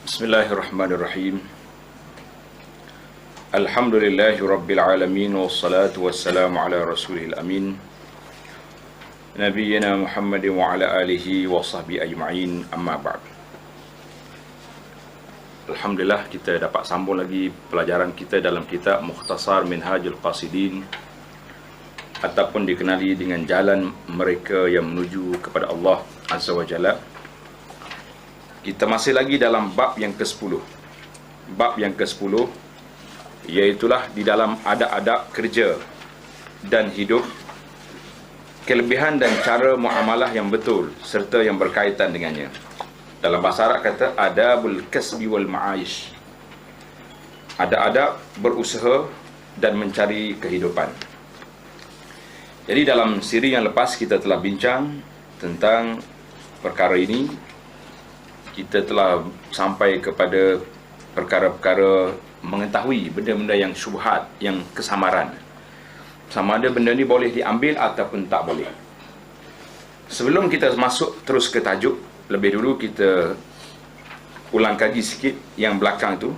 Bismillahirrahmanirrahim. Alhamdulillahi rabbil alamin, wassalatu wassalamu ala rasulil amin, nabiyyina Muhammadin wa ala alihi wa sahbihi ajma'in, amma ba'd. Alhamdulillah, kita dapat sambung lagi pelajaran kita dalam kitab Mukhtasar Minhajul Qasidin, ataupun dikenali dengan jalan mereka yang menuju kepada Allah Azza wa Jalla. Kita masih lagi dalam bab yang ke-10. Bab yang ke-10 iaitulah di dalam adab-adab kerja dan hidup, kelebihan dan cara muamalah yang betul serta yang berkaitan dengannya. Dalam bahasa Arab kata adabul kasbi wal ma'aish. Adab-adab berusaha dan mencari kehidupan. Jadi dalam siri yang lepas kita telah bincang tentang perkara ini. Kita telah sampai kepada perkara-perkara mengetahui benda-benda yang syubhat, yang kesamaran. Sama ada benda ni boleh diambil ataupun tak boleh. Sebelum kita masuk terus ke tajuk, lebih dulu kita ulang kaji sikit yang belakang tu,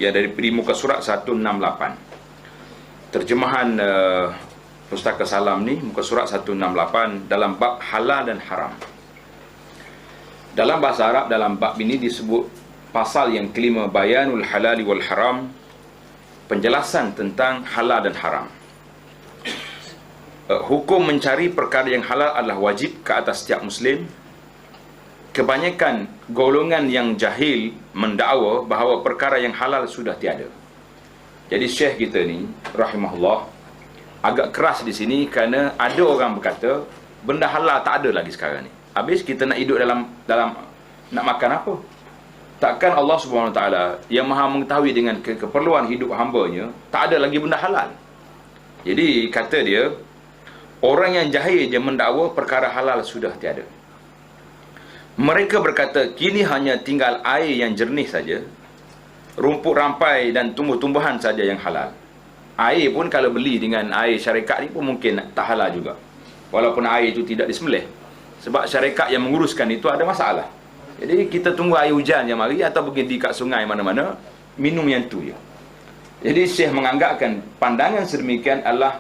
ya, dari muka surat 168. Terjemahan Pustaka Salam ni, muka surat 168, dalam bab halal dan haram. Dalam bahasa Arab, dalam bab ini disebut pasal yang kelima, bayanul halali wal haram, penjelasan tentang halal dan haram. Hukum mencari perkara yang halal adalah wajib ke atas setiap Muslim. Kebanyakan golongan yang jahil mendakwa bahawa perkara yang halal sudah tiada. Jadi Syekh kita ni, rahimahullah, agak keras di sini kerana ada orang berkata benda halal tak ada lagi sekarang ni. Habis kita nak hidup dalam nak makan apa? Takkan Allah Subhanahu Wa Taala yang Maha mengetahui dengan keperluan hidup hamba-Nya tak ada lagi benda halal. Jadi kata dia, orang yang jahil je mendakwa perkara halal sudah tiada. Mereka berkata kini hanya tinggal air yang jernih saja, rumput rampai dan tumbuh-tumbuhan saja yang halal. Air pun kalau beli dengan air syarikat ni pun mungkin tak halal juga, walaupun air itu tidak disembelih. Sebab syarikat yang menguruskan itu ada masalah. Jadi kita tunggu air hujan yang mari, atau pergi di kat sungai mana-mana, minum yang tu je. Jadi Syekh menganggapkan pandangan sedemikian adalah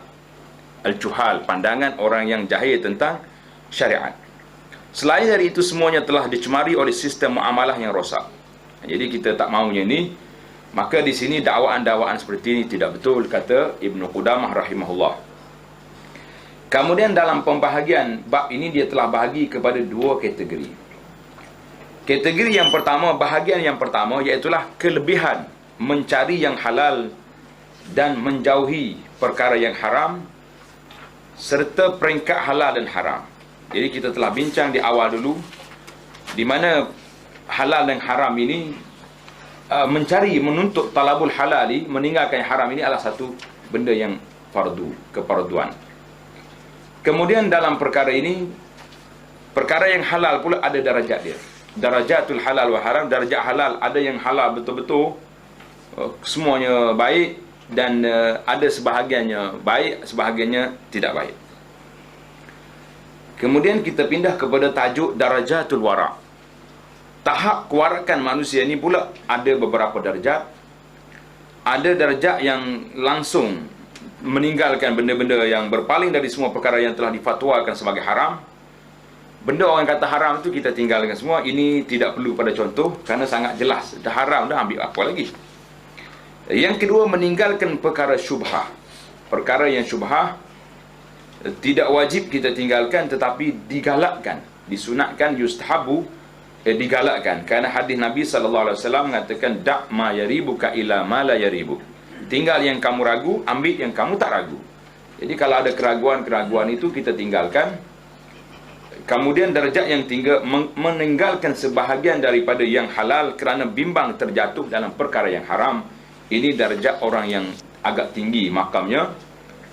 al-juhal, pandangan orang yang jahil tentang syariat. Selain dari itu, semuanya telah dicemari oleh sistem muamalah yang rosak. Jadi kita tak maunya ni. Maka di sini dakwaan-dakwaan seperti ini tidak betul, kata Ibnu Qudamah rahimahullah. Kemudian dalam pembahagian bab ini dia telah bahagi kepada dua kategori. Kategori yang pertama, bahagian yang pertama, iaitulah kelebihan mencari yang halal dan menjauhi perkara yang haram, serta peringkat halal dan haram. Jadi kita telah bincang di awal dulu, di mana halal dan haram ini, mencari, menuntut talabul halali, meninggalkan yang haram ini adalah satu benda yang fardu, kefarduan. Kemudian dalam perkara ini, perkara yang halal pula ada darajat dia. Darajatul halal wa haram, darajat halal ada yang halal betul-betul, semuanya baik, dan ada sebahagiannya baik, sebahagiannya tidak baik. Kemudian kita pindah kepada tajuk darajatul wara'. Tahap kewarakan manusia ini pula ada beberapa darjat. Ada darjat yang langsung meninggalkan benda-benda yang berpaling dari semua perkara yang telah difatwakan sebagai haram. Benda orang kata haram itu kita tinggalkan semua. Ini tidak perlu pada contoh, kerana sangat jelas. Dah haram, dah ambil apa lagi. Yang kedua, meninggalkan perkara syubhah. Perkara yang syubhah tidak wajib kita tinggalkan, tetapi digalakkan, disunatkan, yustahabu, digalakkan. Kerana hadis Nabi SAW mengatakan, da' ma yaribuka ila ma la yaribuk. Tinggal yang kamu ragu, ambil yang kamu tak ragu. Jadi kalau ada keraguan-keraguan itu kita tinggalkan. Kemudian darjat yang tinggal, meninggalkan sebahagian daripada yang halal kerana bimbang terjatuh dalam perkara yang haram. Ini darjat orang yang agak tinggi makamnya,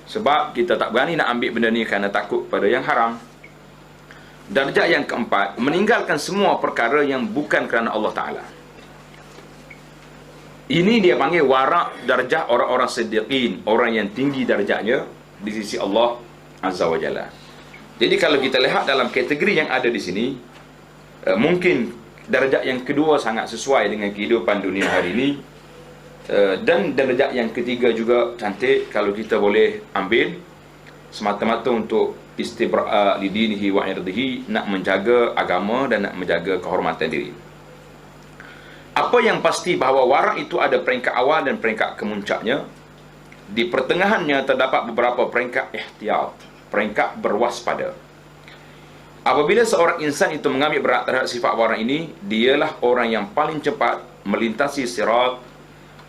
sebab kita tak berani nak ambil benda ni kerana takut pada yang haram. Darjat yang keempat, meninggalkan semua perkara yang bukan kerana Allah Ta'ala. Ini dia panggil warak darjah orang-orang siddiqin, orang yang tinggi darjahnya di sisi Allah Azza wa Jalla. Jadi kalau kita lihat dalam kategori yang ada di sini, mungkin darjat yang kedua sangat sesuai dengan kehidupan dunia hari ini. Dan darjat yang ketiga juga cantik kalau kita boleh ambil semata-mata untuk istibra'a lidinihi wa irdihi, nak menjaga agama dan nak menjaga kehormatan diri. Apa yang pasti bahawa warak itu ada peringkat awal dan peringkat kemuncaknya. Di pertengahannya terdapat beberapa peringkat ihtiyat, peringkat berwaspada. Apabila seorang insan itu mengambil berat terhadap sifat warak ini, dialah orang yang paling cepat melintasi sirat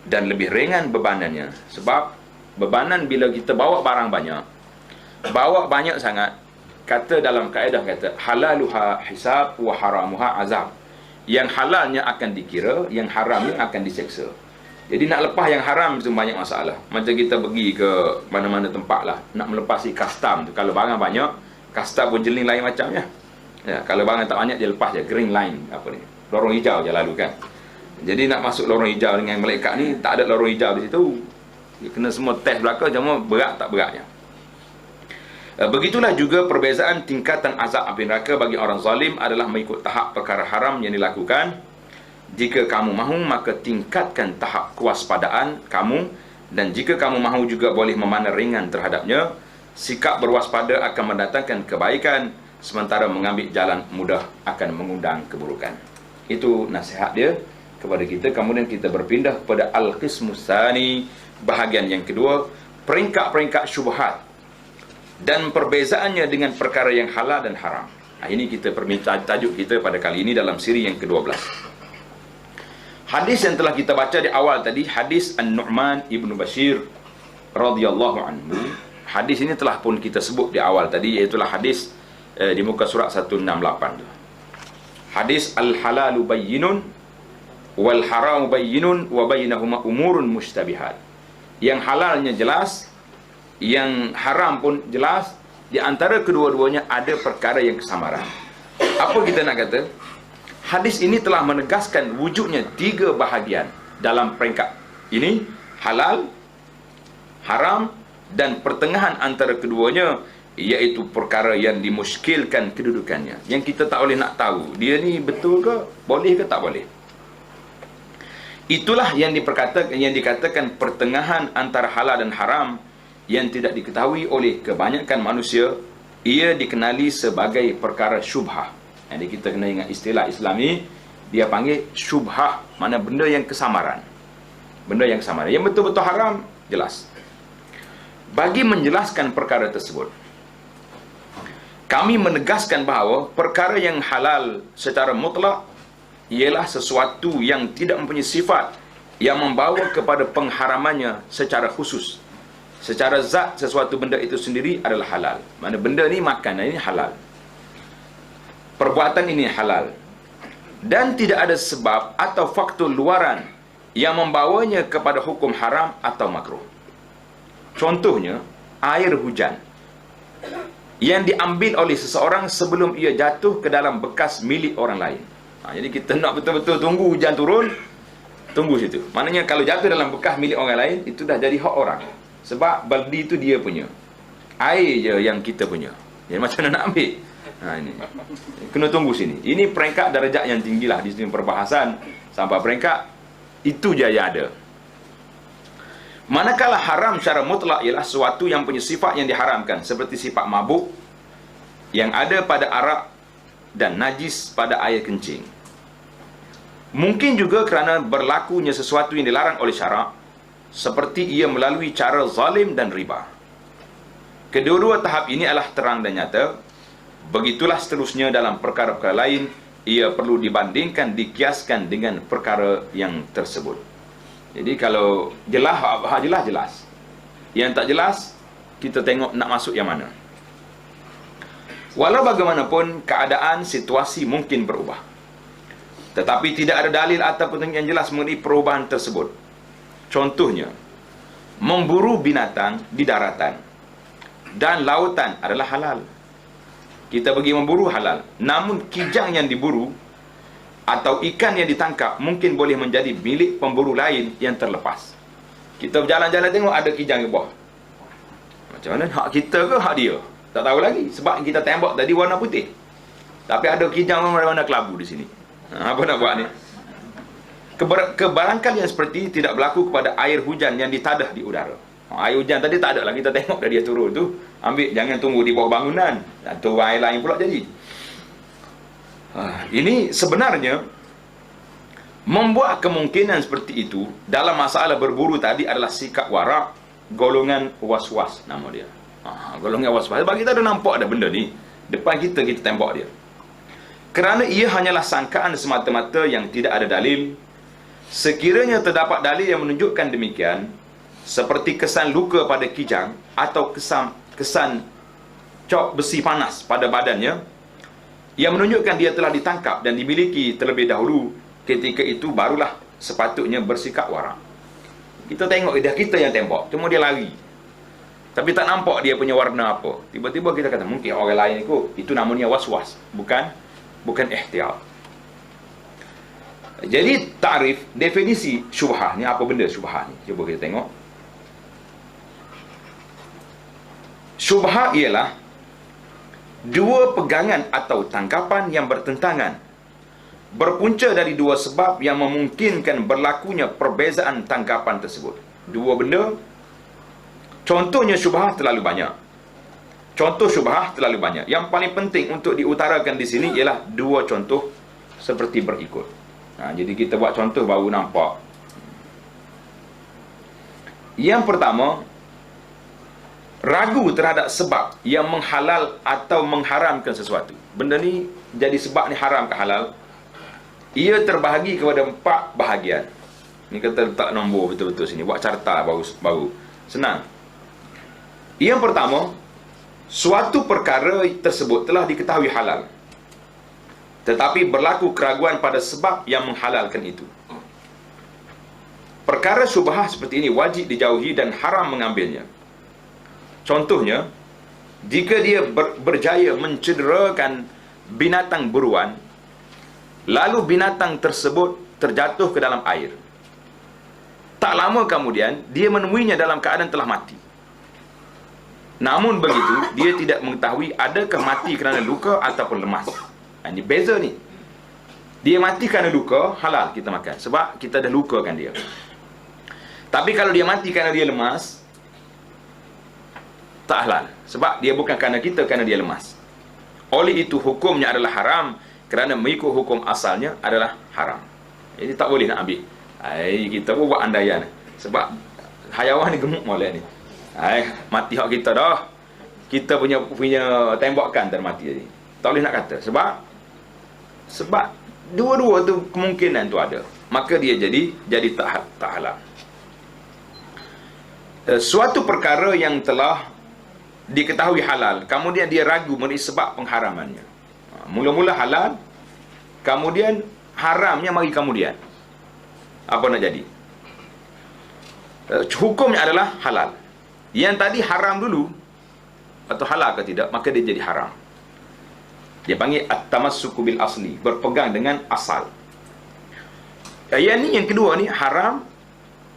dan lebih ringan bebanannya. Sebab bebanan bila kita bawa barang banyak sangat, kata dalam kaedah kata halaluha hisab wa haramuha azab. Yang halalnya akan dikira, yang haramnya akan diseksa. Jadi nak lepas yang haram itu banyak masalah. Macam kita pergi ke mana-mana tempat lah, nak melepasi custom tu, kalau barang banyak, custom pun jenis lain macamnya. Ya, kalau barang tak banyak, dia lepas je green line, apa ni, lorong hijau je lalu kan. Jadi nak masuk lorong hijau dengan malaikat ni, tak ada lorong hijau di situ. Dia kena semua test belakang, cuma berat tak beratnya. Begitulah juga perbezaan tingkatan azab api neraka bagi orang zalim adalah mengikut tahap perkara haram yang dilakukan. Jika kamu mahu, maka tingkatkan tahap kewaspadaan kamu, dan jika kamu mahu juga boleh memandang ringan terhadapnya. Sikap berwaspada akan mendatangkan kebaikan, sementara mengambil jalan mudah akan mengundang keburukan. Itu nasihat dia kepada kita. Kemudian kita berpindah kepada Al-Qismus Tsani, bahagian yang kedua, peringkat-peringkat syubhat dan perbezaannya dengan perkara yang halal dan haram. Ini kita perminta tajuk kita pada kali ini dalam siri yang ke-12. Hadis yang telah kita baca di awal tadi, hadis An-Nu'man Ibn Bashir radhiyallahu anhu. Hadis ini telah pun kita sebut di awal tadi, iaitulah hadis di muka surat 168. Hadis al-halalu bayyinun wal haramu bayyinun wa bainahuma umurun mushtabihat. Yang halalnya jelas, yang haram pun jelas. Di antara kedua-duanya ada perkara yang kesamaran. Apa kita nak kata? Hadis ini telah menegaskan wujudnya 3 bahagian dalam peringkat ini, halal, haram, dan pertengahan antara keduanya, iaitu perkara yang dimuskilkan kedudukannya, yang kita tak boleh nak tahu dia ni betul ke, boleh ke tak boleh. Itulah yang dikatakan pertengahan antara halal dan haram, yang tidak diketahui oleh kebanyakan manusia. Ia dikenali sebagai perkara syubhah. Jadi kita kena ingat istilah Islami, dia panggil syubhah, mana benda yang kesamaran. Benda yang kesamaran, yang betul-betul haram, jelas. Bagi menjelaskan perkara tersebut, kami menegaskan bahawa perkara yang halal secara mutlak ialah sesuatu yang tidak mempunyai sifat yang membawa kepada pengharamannya secara khusus. Secara zat, sesuatu benda itu sendiri adalah halal. Mana benda ni, makanan ini halal, perbuatan ini halal, dan tidak ada sebab atau faktor luaran yang membawanya kepada hukum haram atau makruh. Contohnya, air hujan yang diambil oleh seseorang sebelum ia jatuh ke dalam bekas milik orang lain. Jadi kita nak betul-betul tunggu hujan turun, tunggu situ. Maknanya kalau jatuh dalam bekas milik orang lain, itu dah jadi hak orang. Sebab baldi itu dia punya, air je yang kita punya. Jadi macam mana nak ambil? Ini kena tunggu sini. Ini peringkat darjat yang tinggilah di sini perbahasan, sampai peringkat itu je yang ada. Manakala haram secara mutlak ialah sesuatu yang punya sifat yang diharamkan, seperti sifat mabuk yang ada pada arak dan najis pada air kencing. Mungkin juga kerana berlakunya sesuatu yang dilarang oleh syarak, seperti ia melalui cara zalim dan riba. Kedua-dua tahap ini adalah terang dan nyata. Begitulah seterusnya dalam perkara-perkara lain, ia perlu dibandingkan, dikiaskan dengan perkara yang tersebut. Jadi kalau jelas, jelas. Yang tak jelas, kita tengok nak masuk yang mana. Walau bagaimanapun, keadaan situasi mungkin berubah, tetapi tidak ada dalil ataupun yang jelas mengenai perubahan tersebut. Contohnya, memburu binatang di daratan dan lautan adalah halal. Kita pergi memburu halal. Namun kijang yang diburu atau ikan yang ditangkap mungkin boleh menjadi milik pemburu lain yang terlepas. Kita berjalan-jalan tengok ada kijang di bawah. Macam mana? Hak kita ke hak dia? Tak tahu lagi. Sebab kita tembak tadi warna putih, tapi ada kijang warna kelabu di sini. Apa nak buat ni? Kebarangkalian seperti ini tidak berlaku kepada air hujan yang ditadah di udara. Air hujan tadi tak ada lah, kita tengok dah dia turun tu. Ambil, jangan tunggu di bawah bangunan. Atau air lain pula jadi. Ini sebenarnya membuat kemungkinan seperti itu dalam masalah berburu tadi adalah sikap warak, golongan was-was nama dia. Golongan was-was. Sebab kita ada nampak ada benda ni depan kita, kita tembak dia. Kerana ia hanyalah sangkaan semata-mata yang tidak ada dalil. Sekiranya terdapat dalil yang menunjukkan demikian, seperti kesan luka pada kijang atau kesan cop besi panas pada badannya, yang menunjukkan dia telah ditangkap dan dimiliki terlebih dahulu, ketika itu barulah sepatutnya bersikap warak. Kita tengok dah kita yang tembak, cuma dia lari. Tapi tak nampak dia punya warna apa. Tiba-tiba kita kata mungkin orang lain ikut. Itu namanya was-was, bukan ihtiyat. Jadi takrif, definisi syubhah ni, apa benda syubhah ni? Cuba kita tengok. Syubhah ialah dua pegangan atau tangkapan yang bertentangan, berpunca dari dua sebab yang memungkinkan berlakunya perbezaan tanggapan tersebut. Dua benda. Contohnya syubhah terlalu banyak. Contoh syubhah terlalu banyak. Yang paling penting untuk diutarakan di sini ialah dua contoh seperti berikut. Jadi kita buat contoh baru nampak. Yang pertama, ragu terhadap sebab yang menghalal atau mengharamkan sesuatu. Benda ni jadi sebab ni haram ke halal. Ia terbahagi kepada 4 bahagian. Ni kita letak nombor betul-betul sini. Buat carta baru. Senang. Yang pertama, suatu perkara tersebut telah diketahui halal, tetapi berlaku keraguan pada sebab yang menghalalkan itu. Perkara syubhah seperti ini wajib dijauhi dan haram mengambilnya. Contohnya, jika dia berjaya mencederakan binatang buruan, lalu binatang tersebut terjatuh ke dalam air. Tak lama kemudian, dia menemuinya dalam keadaan telah mati. Namun begitu, dia tidak mengetahui adakah mati kerana luka ataupun lemas. Ini beza ni. Dia mati kerana luka, halal kita makan. Sebab kita dah lukakan dia. Tapi kalau dia mati kerana dia lemas, tak halal. Sebab dia bukan kerana kita, kerana dia lemas. Oleh itu, hukumnya adalah haram, kerana mengikut hukum asalnya adalah haram. Jadi tak boleh nak ambil. Kita pun buat andaian. Sebab hayawan ni gemuk molek ni. Mati hak kita dah. Kita punya tembakan dan mati tadi. Tak boleh nak kata. Sebab dua-dua tu kemungkinan tu ada. Maka dia jadi tak halal. Suatu perkara yang telah diketahui halal, kemudian dia ragu mengenai sebab pengharamannya. Mula-mula halal, kemudian haramnya mari kemudian. Apa nak jadi? Hukumnya adalah halal. Yang tadi haram dulu, atau halal ke tidak, maka dia jadi haram. Dia panggil at-tamassuku bil asli, berpegang dengan asal. Yang kedua ni haram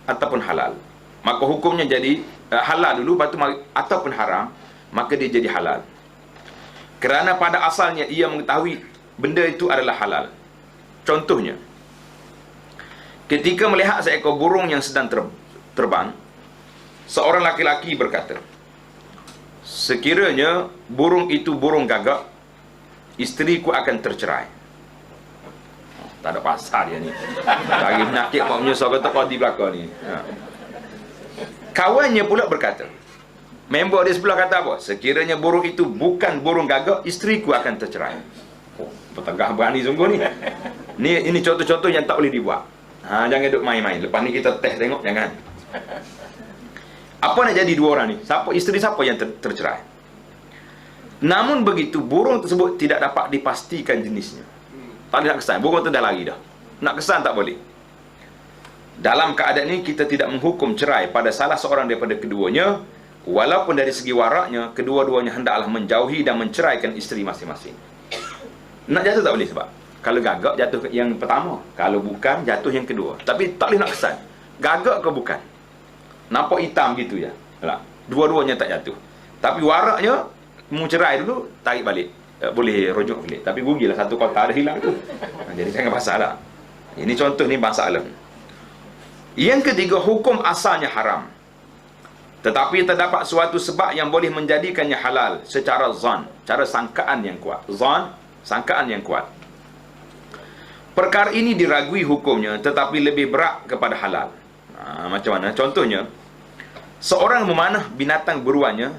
ataupun halal. Maka hukumnya jadi halal dulu, lepas tu ataupun haram, maka dia jadi halal. Kerana pada asalnya ia mengetahui benda itu adalah halal. Contohnya, ketika melihat seekor burung yang sedang terbang, seorang laki-laki berkata, sekiranya burung itu burung gagak, isteriku akan tercerai. Tak ada pasal dia ni. Lagi penyakit mak menyusah kata kau di belakang ni. Kawannya pula berkata, member dia sebelah kata apa? Sekiranya burung itu bukan burung gagak, isteriku akan tercerai. Bertegah berani sungguh ni. Ini contoh-contoh yang tak boleh dibuat. Jangan duduk main-main. Lepas ni kita test tengok, jangan. Apa nak jadi dua orang ni? Isteri siapa yang tercerai? Namun begitu, burung tersebut tidak dapat dipastikan jenisnya. Tak boleh nak kesan. Burung tu dah lari dah. Nak kesan tak boleh. Dalam keadaan ini, kita tidak menghukum cerai pada salah seorang daripada keduanya, walaupun dari segi waraknya, kedua-duanya hendaklah menjauhi dan menceraikan isteri masing-masing. Nak jatuh tak boleh sebab kalau gagak jatuh yang pertama, kalau bukan jatuh yang kedua. Tapi tak boleh nak kesan. Gagak ke bukan? Nampak hitam gitu ya. Dua-duanya tak jatuh. Tapi waraknya, mau cerai dulu, tarik balik. boleh rujuk balik. Tapi rugilah satu kota ada hilang tu. Jadi jangan masalah. Ini contoh ni masalah. Yang ketiga, hukum asalnya haram. Tetapi terdapat suatu sebab yang boleh menjadikannya halal secara zan, cara sangkaan yang kuat. Zan, sangkaan yang kuat. Perkara ini diragui hukumnya tetapi lebih berat kepada halal. Macam mana? Contohnya, seorang memanah binatang buruannya,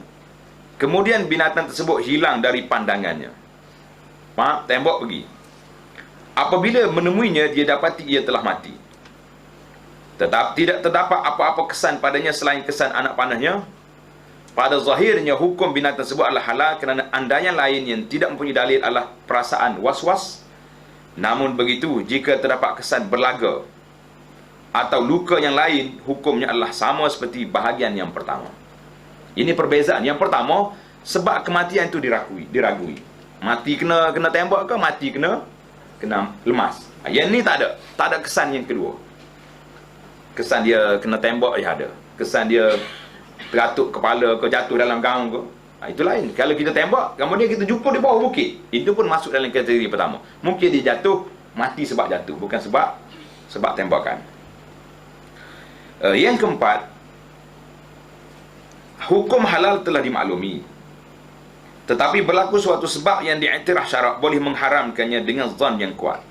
kemudian binatang tersebut hilang dari pandangannya. Tembok pergi. Apabila menemuinya, dia dapati ia telah mati. Tetap tidak terdapat apa-apa kesan padanya selain kesan anak panahnya. Pada zahirnya, hukum binatang tersebut adalah halal kerana andaian lain yang tidak mempunyai dalil adalah perasaan was-was. Namun begitu, jika terdapat kesan berlaga atau luka yang lain, hukumnya adalah sama seperti bahagian yang pertama. Ini perbezaan. Yang pertama, sebab kematian itu diragui. Mati kena tembak ke, mati kena lemas. Yang ni tak ada kesan yang kedua. Kesan dia kena tembak ada. Kesan dia teratuk kepala ke, jatuh dalam gaung ke, itu lain. Kalau kita tembak, kemudian kita jumpa di bawah bukit, itu pun masuk dalam kategori pertama. Mungkin dia jatuh, mati sebab jatuh, bukan sebab tembakan. Yang keempat, hukum halal telah dimaklumi, tetapi berlaku suatu sebab yang diiktiraf syarak boleh mengharamkannya dengan zan yang kuat.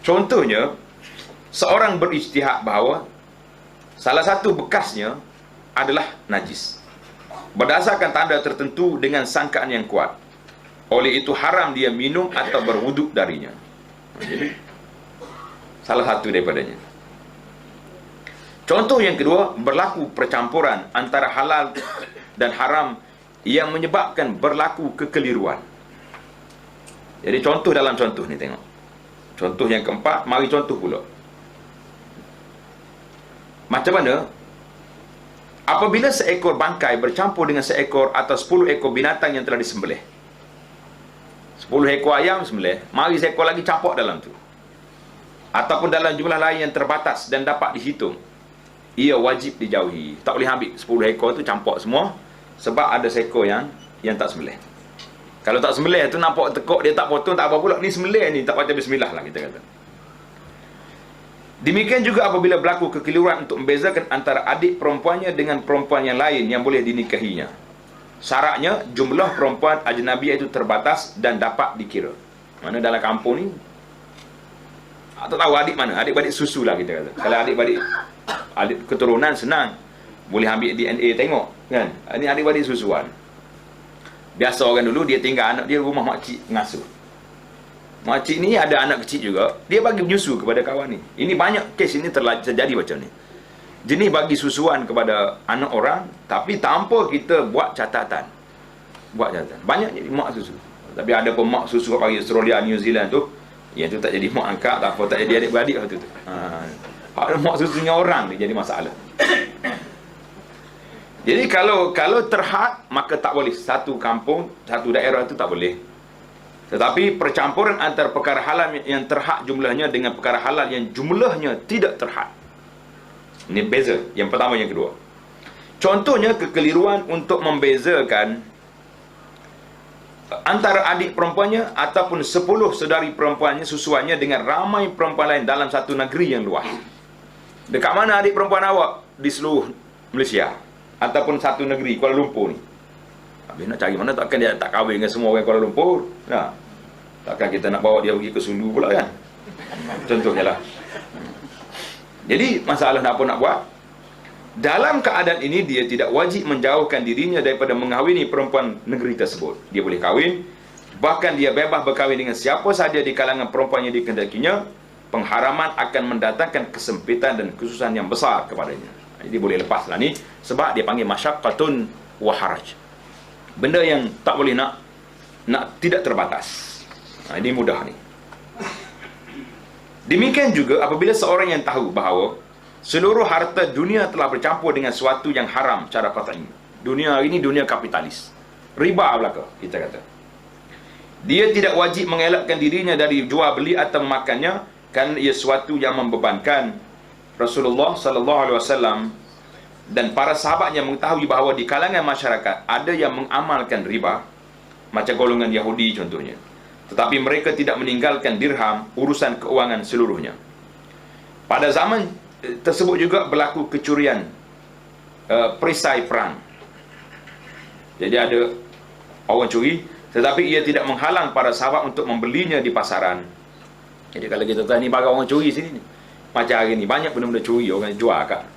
Contohnya, seorang berijtihad bahawa salah satu bekasnya adalah najis berdasarkan tanda tertentu dengan sangkaan yang kuat. Oleh itu haram dia minum atau berwuduk darinya. Jadi salah satu daripadanya. Contoh yang kedua, berlaku percampuran antara halal dan haram yang menyebabkan berlaku kekeliruan. Jadi contoh dalam contoh ni, tengok. Contoh yang keempat, mari contoh pula. Macam mana apabila seekor bangkai bercampur dengan seekor atau 10 ekor binatang yang telah disembelih. 10 ekor ayam sembelih, mari seekor lagi campak dalam tu, ataupun dalam jumlah lain yang terbatas dan dapat dihitung, ia wajib dijauhi. Tak boleh ambil 10 ekor tu campak semua, sebab ada seekor yang tak sembelih. Kalau tak sembelih tu nampak tekuk dia tak potong, tak apa pula, ni sembelih ni, tak baca bismillah lah kita kata. Demikian juga apabila berlaku kekeliruan untuk membezakan antara adik perempuannya dengan perempuan yang lain yang boleh dinikahinya. Syaratnya, jumlah perempuan ajnabiah itu terbatas dan dapat dikira. Mana dalam kampung ni, tak tahu adik mana, adik-adik susu lah kita kata. Kalau adik-adik keturunan senang, boleh ambil DNA tengok, kan? Ini adik-adik susuan. Biasa orang dulu, dia tinggal anak dia rumah makcik ngasuh. Makcik ni ada anak kecil juga, dia bagi menyusu kepada kawan ni. Ini banyak kes ini terjadi macam ni. Jenis bagi susuan kepada anak orang, tapi tanpa kita buat catatan. Banyak jadi mak susu. Tapi ada pun mak susu kat Australia, New Zealand tu, yang tu tak jadi mak angkat, tak apa, tak jadi adik-beradik tu. Mak susunya orang ni jadi masalah. Jadi kalau terhad, maka tak boleh. Satu kampung, satu daerah tu tak boleh. Tetapi percampuran antara perkara halal yang terhad jumlahnya dengan perkara halal yang jumlahnya tidak terhad, ini beza. Yang pertama, yang kedua. Contohnya kekeliruan untuk membezakan antara adik perempuannya ataupun 10 saudari perempuannya susuannya dengan ramai perempuan lain dalam satu negeri yang luas. Dekat mana adik perempuan awak di seluruh Malaysia ataupun satu negeri, Kuala Lumpur ni? Habis nak cari mana, takkan dia tak kahwin dengan semua orang Kuala Lumpur. Nah, takkan kita nak bawa dia pergi ke Sulu pula, kan? Contohnya lah. Jadi masalah apa nak buat? Dalam keadaan ini, dia tidak wajib menjauhkan dirinya daripada mengahwini perempuan negeri tersebut. Dia boleh kahwin, bahkan dia bebas berkahwin dengan siapa sahaja di kalangan perempuan yang dikehendakinya. Pengharaman akan mendatangkan kesempitan dan kesusahan yang besar kepadanya. Jadi boleh lepaslah ni, sebab dia panggil masyaqqatun wa haraj. Benda yang tak boleh nak tidak terbatas. Ini mudah ni. Demikian juga apabila seorang yang tahu bahawa seluruh harta dunia telah bercampur dengan sesuatu yang haram secara qat'i. Dunia hari ini dunia kapitalis. Riba belaka, kita kata. Dia tidak wajib mengelakkan dirinya dari jual beli atau memakannya, kerana ia sesuatu yang membebankan. Rasulullah SAW dan para sahabatnya mengetahui bahawa di kalangan masyarakat ada yang mengamalkan riba, macam golongan Yahudi contohnya. Tetapi mereka tidak meninggalkan dirham, urusan keuangan seluruhnya. Pada zaman tersebut juga berlaku kecurian perisai perang. Jadi ada orang curi, tetapi ia tidak menghalang para sahabat untuk membelinya di pasaran. Jadi kalau kita tahu ni barang orang curi sini ni, macam hari ni banyak benda-benda curi orang jual kat.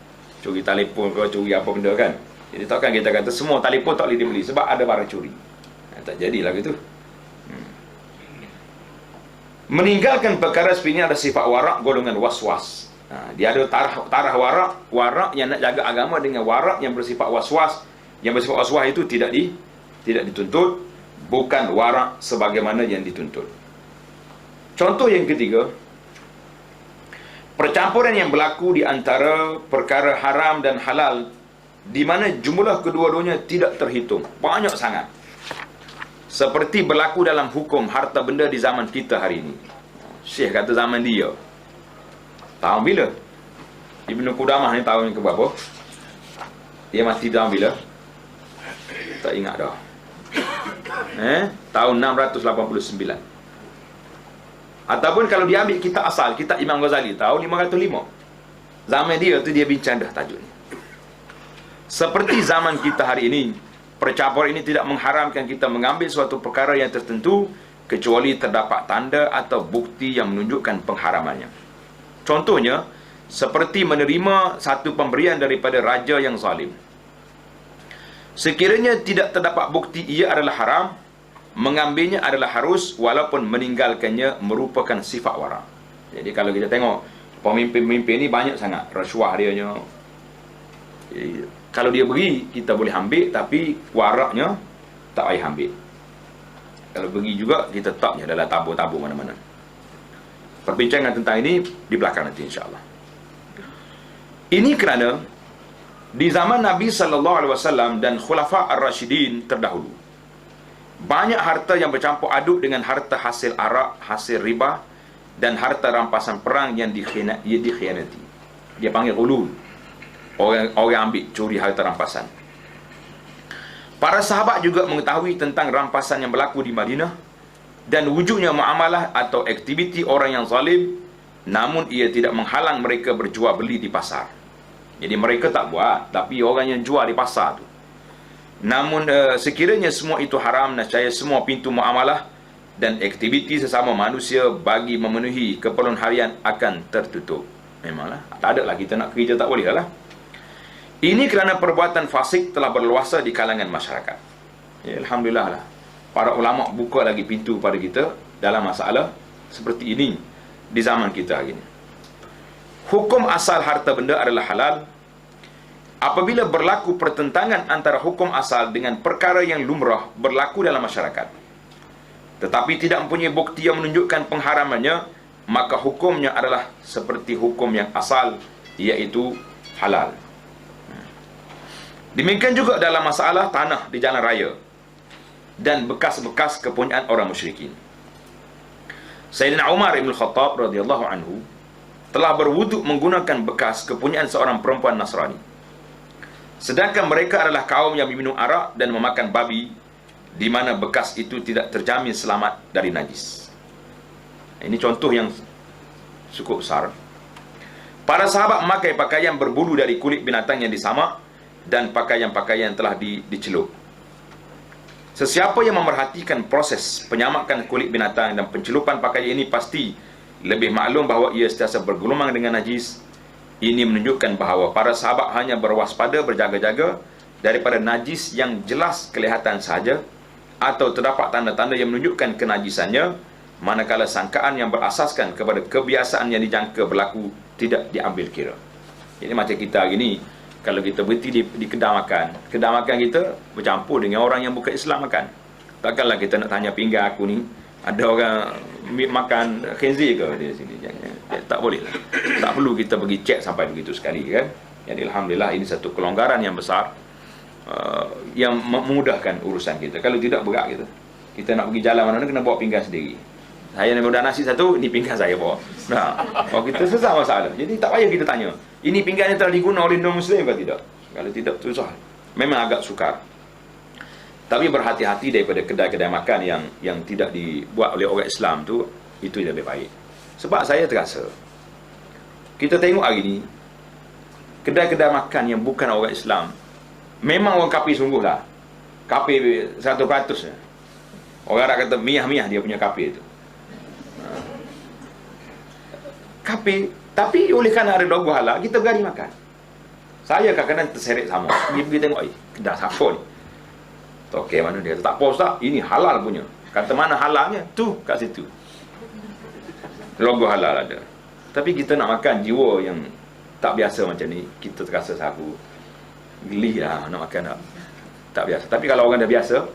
Curi telefon ke, curi apa benda kan. Jadi takkan kita kata semua telefon tak boleh dibeli sebab ada barang curi. Tak jadilah gitu. Meninggalkan perkara seperti ini ada sifat warak golongan was-was. Dia ada tarah warak yang nak jaga agama dengan warak yang bersifat was-was. Yang bersifat was-was itu tidak dituntut, bukan warak sebagaimana yang dituntut. Contoh yang ketiga, percampuran yang berlaku di antara perkara haram dan halal, di mana jumlah kedua-duanya tidak terhitung, banyak sangat. Seperti berlaku dalam hukum harta benda di zaman kita hari ini. Syekh kata zaman dia. Tahun bila? Ibnu Qudamah ni tahun ke berapa? Dia mati tahun bila? Tak ingat dah. Tahun 689. Ataupun kalau dia ambil kitab asal, kitab Imam Ghazali, tahun 505. Zaman dia tu dia bincang dah tajuk ni. Seperti zaman kita hari ini, percampuran ini tidak mengharamkan kita mengambil suatu perkara yang tertentu kecuali terdapat tanda atau bukti yang menunjukkan pengharamannya. Contohnya, seperti menerima satu pemberian daripada raja yang zalim. Sekiranya tidak terdapat bukti ia adalah haram, mengambilnya adalah harus walaupun meninggalkannya merupakan sifat wara. Jadi kalau kita tengok pemimpin-pemimpin ni banyak sangat rasuah dianya. Kalau dia beri, kita boleh ambil, tapi waraknya tak payah ambil. Kalau beri juga, kita taknya dalam tabur-tabur mana-mana. Perbincangan tentang ini di belakang nanti insya-Allah. Ini kerana di zaman Nabi SAW dan Khulafa Ar-Rashidin terdahulu, banyak harta yang bercampur aduk dengan harta hasil arak, hasil riba, dan harta rampasan perang yang dikhianati. Dia panggil ghulul. Orang ambil, curi harta rampasan. Para sahabat juga mengetahui tentang rampasan yang berlaku di Madinah dan wujudnya muamalah atau aktiviti orang yang zalim, namun ia tidak menghalang mereka berjual beli di pasar. Jadi mereka tak buat, tapi orang yang jual di pasar tu. Namun sekiranya semua itu haram, nescaya semua pintu muamalah dan aktiviti sesama manusia bagi memenuhi keperluan harian akan tertutup. Memanglah, tak ada lah kita nak kerja, tak boleh lah. Ini kerana perbuatan fasik telah berluasa di kalangan masyarakat. Ya, Alhamdulillah lah, para ulama buka lagi pintu pada kita dalam masalah seperti ini di zaman kita hari ini. Hukum asal harta benda adalah halal apabila berlaku pertentangan antara hukum asal dengan perkara yang lumrah berlaku dalam masyarakat, tetapi tidak mempunyai bukti yang menunjukkan pengharamannya, maka hukumnya adalah seperti hukum yang asal, iaitu halal. Demikian juga dalam masalah tanah di jalan raya dan bekas-bekas kepunyaan orang musyrikin. Sayyidina Umar Ibn Khattab radhiyallahu anhu telah berwuduk menggunakan bekas kepunyaan seorang perempuan Nasrani, sedangkan mereka adalah kaum yang meminum arak dan memakan babi, di mana bekas itu tidak terjamin selamat dari najis. Ini contoh yang cukup besar. Para sahabat memakai pakaian berbulu dari kulit binatang yang disamak dan pakaian-pakaian telah dicelup. Sesiapa yang memerhatikan proses penyamakan kulit binatang dan pencelupan pakaian ini pasti lebih maklum bahawa ia sentiasa bergelumang dengan najis. Ini menunjukkan bahawa para sahabat hanya berwaspada, berjaga-jaga daripada najis yang jelas kelihatan sahaja atau terdapat tanda-tanda yang menunjukkan kenajisannya, manakala sangkaan yang berasaskan kepada kebiasaan yang dijangka berlaku tidak diambil kira. Jadi macam kita hari ini, kalau kita berhenti di kedai makan kita bercampur dengan orang yang bukan Islam makan. Takkanlah kita nak tanya pinggan aku ni, ada orang makan khinzir ke di sini? Tak boleh lah. Tak perlu kita pergi cek sampai begitu sekali kan. Jadi Alhamdulillah ini satu kelonggaran yang besar, yang memudahkan urusan kita. Kalau tidak berat kita nak pergi jalan mana-mana kena bawa pinggan sendiri. Saya nak order nasi satu, ni pinggan saya bawa. Nah, kalau kita susah masalah. Jadi tak payah kita tanya, ini pinggan yang telah digunakan oleh non-Muslim ke tidak? Kalau tidak, susah. Memang agak sukar. Tapi berhati-hati daripada kedai-kedai makan yang tidak dibuat oleh orang Islam tu, itu lebih baik. Sebab saya terasa, kita tengok hari ni, kedai-kedai makan yang bukan orang Islam, memang orang kafir sungguh lah. Kafir 100%. Orang Arab kata miah-miah dia punya kafir tu. Kafir, tapi oleh kerana ada logo halal, kita berani makan. Saya kadang-kadang terseret sama. Dia pergi tengok, kedai siapa ni? Okey, mana dia? Tak apa Ustaz, ini halal punya. Kata mana halalnya? Tu kat situ. Logo halal ada. Tapi kita nak makan jiwa yang tak biasa macam ni, kita terasa sagu. Geli lah nak makan tak biasa. Tapi kalau orang dah biasa,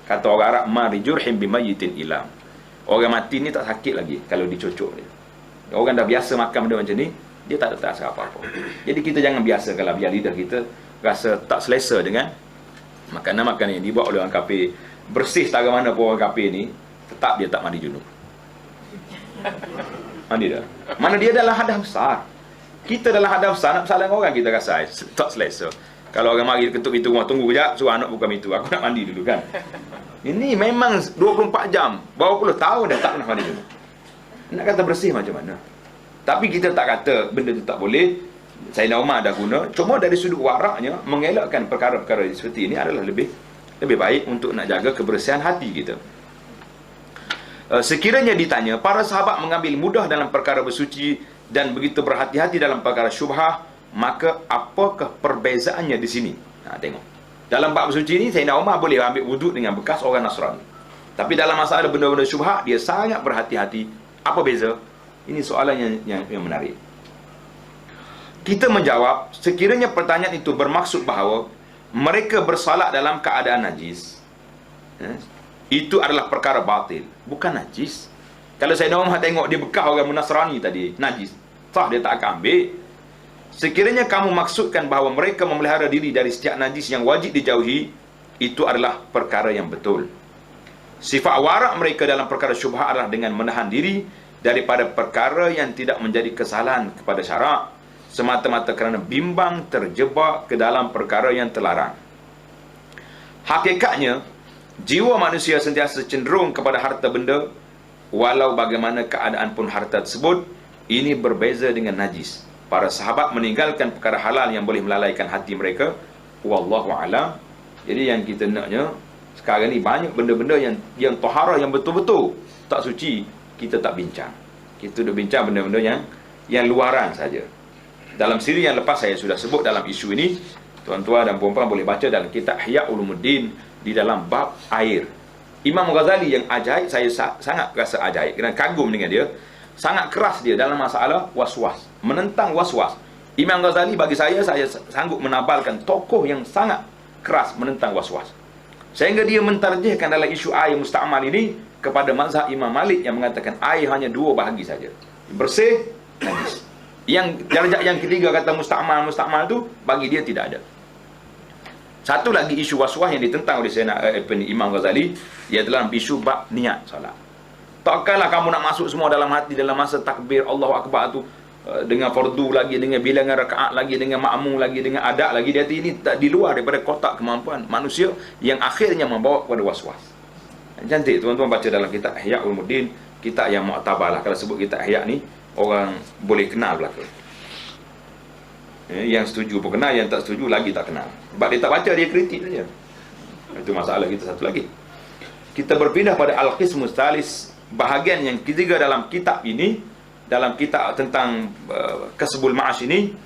kata orang Arab, ma rijurhim bimayitin ilam. Orang mati ni tak sakit lagi kalau dicocok dia. Orang dah biasa makan benda macam ni, dia tak ada rasa apa-apa. Jadi kita jangan biasakanlah biar lidah kita rasa tak selesa dengan makanan-makanan yang dibuat oleh orang kafir. Bersih setara mana pun orang kafir ni, tetap dia tak mandi junub. Mandi dah. Mana dia dalam hadas besar. Kita dalam hadas besar, nak bersalah dengan orang, kita rasa tak selesa. Kalau orang mari ketuk pintu rumah, tunggu kejap, suruh anak buka pintu, aku nak mandi dulu kan. Ini memang 24 jam, berapa puluh tahun dah tak pernah mandi junub. Nak kata bersih macam mana? Tapi kita tak kata benda tu tak boleh. Sayyidina Umar dah guna. Cuma dari sudut waraknya, mengelakkan perkara-perkara seperti ini adalah lebih baik untuk nak jaga kebersihan hati kita. Sekiranya ditanya, para sahabat mengambil mudah dalam perkara bersuci dan begitu berhati-hati dalam perkara syubhah, maka apakah perbezaannya di sini? Tengok. Dalam bab bersuci ni, Sayyidina Umar boleh ambil wuduk dengan bekas orang Nasrani. Tapi dalam masalah benda-benda syubhah, dia sangat berhati-hati. Apa beza? Ini soalan yang menarik. Kita menjawab, sekiranya pertanyaan itu bermaksud bahawa mereka bersalat dalam keadaan najis, itu adalah perkara batil, bukan najis. Kalau Sayyidina Umar tengok dia bekas orang Nasrani tadi, najis, sah dia tak akan ambil. Sekiranya kamu maksudkan bahawa mereka memelihara diri dari setiap najis yang wajib dijauhi, itu adalah perkara yang betul. Sifat warak mereka dalam perkara syubhat adalah dengan menahan diri daripada perkara yang tidak menjadi kesalahan kepada syarak, semata-mata kerana bimbang terjebak ke dalam perkara yang terlarang. Hakikatnya, jiwa manusia sentiasa cenderung kepada harta benda, walau bagaimana keadaan pun harta tersebut. Ini berbeza dengan najis. Para sahabat meninggalkan perkara halal yang boleh melalaikan hati mereka. Wallahu a'lam. Jadi yang kita naknya, sekarang ni banyak benda-benda yang taharah, yang betul-betul tak suci, kita tak bincang. Kita dah bincang benda-benda yang luaran saja. Dalam siri yang lepas saya sudah sebut dalam isu ini. Tuan-tuan dan puan-puan boleh baca dalam kitab Ihya Ulumuddin di dalam bab air. Imam Ghazali yang ajaib, saya sangat rasa ajaib kerana kagum dengan dia. Sangat keras dia dalam masalah was-was, menentang was-was. Imam Ghazali bagi saya sanggup menabalkan tokoh yang sangat keras menentang was-was. Sehingga dia mentarjihkan dalam isu air musta'mal ini kepada mazhab Imam Malik yang mengatakan air hanya dua bahagi saja, bersih, najis. Yang darjah yang ketiga kata musta'mal tu bagi dia tidak ada. Satu lagi isu was-was yang ditentang oleh Imam Ghazali, ia dalam isu bab niat solat. Takkanlah kamu nak masuk semua dalam hati dalam masa takbir Allahu Akbar tu dengan fardu lagi, dengan bilangan rakaat lagi, dengan makmum lagi, dengan adab lagi. Dia ini tak di luar daripada kotak kemampuan manusia yang akhirnya membawa kepada was-was. Cantik tuan-tuan baca dalam kitab Ihya Ulumuddin, kitab yang muktabar lah. Kalau sebut kitab Ihya ni, orang boleh kenal belaka. Yang setuju pun kenal, yang tak setuju lagi tak kenal. Sebab dia tak baca, dia kritik saja. Itu masalah kita satu lagi. Kita berpindah pada Al-Qismus Tsalis, bahagian yang ketiga dalam kitab ini, dalam kitab tentang Kasbul Ma'ash ini,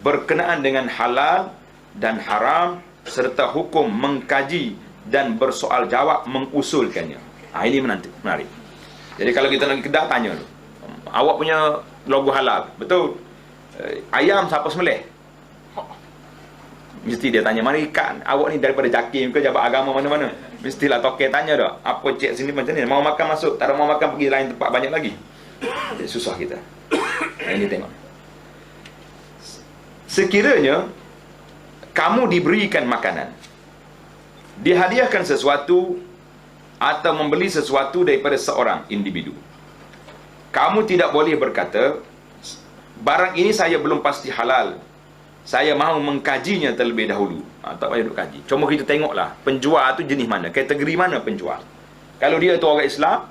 berkenaan dengan halal dan haram serta hukum mengkaji dan bersoal jawab mengusulkannya. Ini menarik. Jadi kalau kita nak kedai, tanya dulu, awak punya logo halal, betul? Ayam siapa sembelih? Mesti dia tanya, mari ikan awak ni daripada JAKIM ke Jabat Agama mana-mana? Mestilah toke tanya dah, apa cek sini macam ni, mau makan masuk, tak ada mau makan pergi lain tempat banyak lagi. Jadi susah kita. Ini tengok. Sekiranya kamu diberikan makanan, dihadiahkan sesuatu atau membeli sesuatu daripada seorang individu, kamu tidak boleh berkata, barang ini saya belum pasti halal, saya mahu mengkajinya terlebih dahulu. Tak payah duk kaji. Cuma kita tengoklah penjual tu jenis mana, kategori mana penjual. Kalau dia tu orang Islam,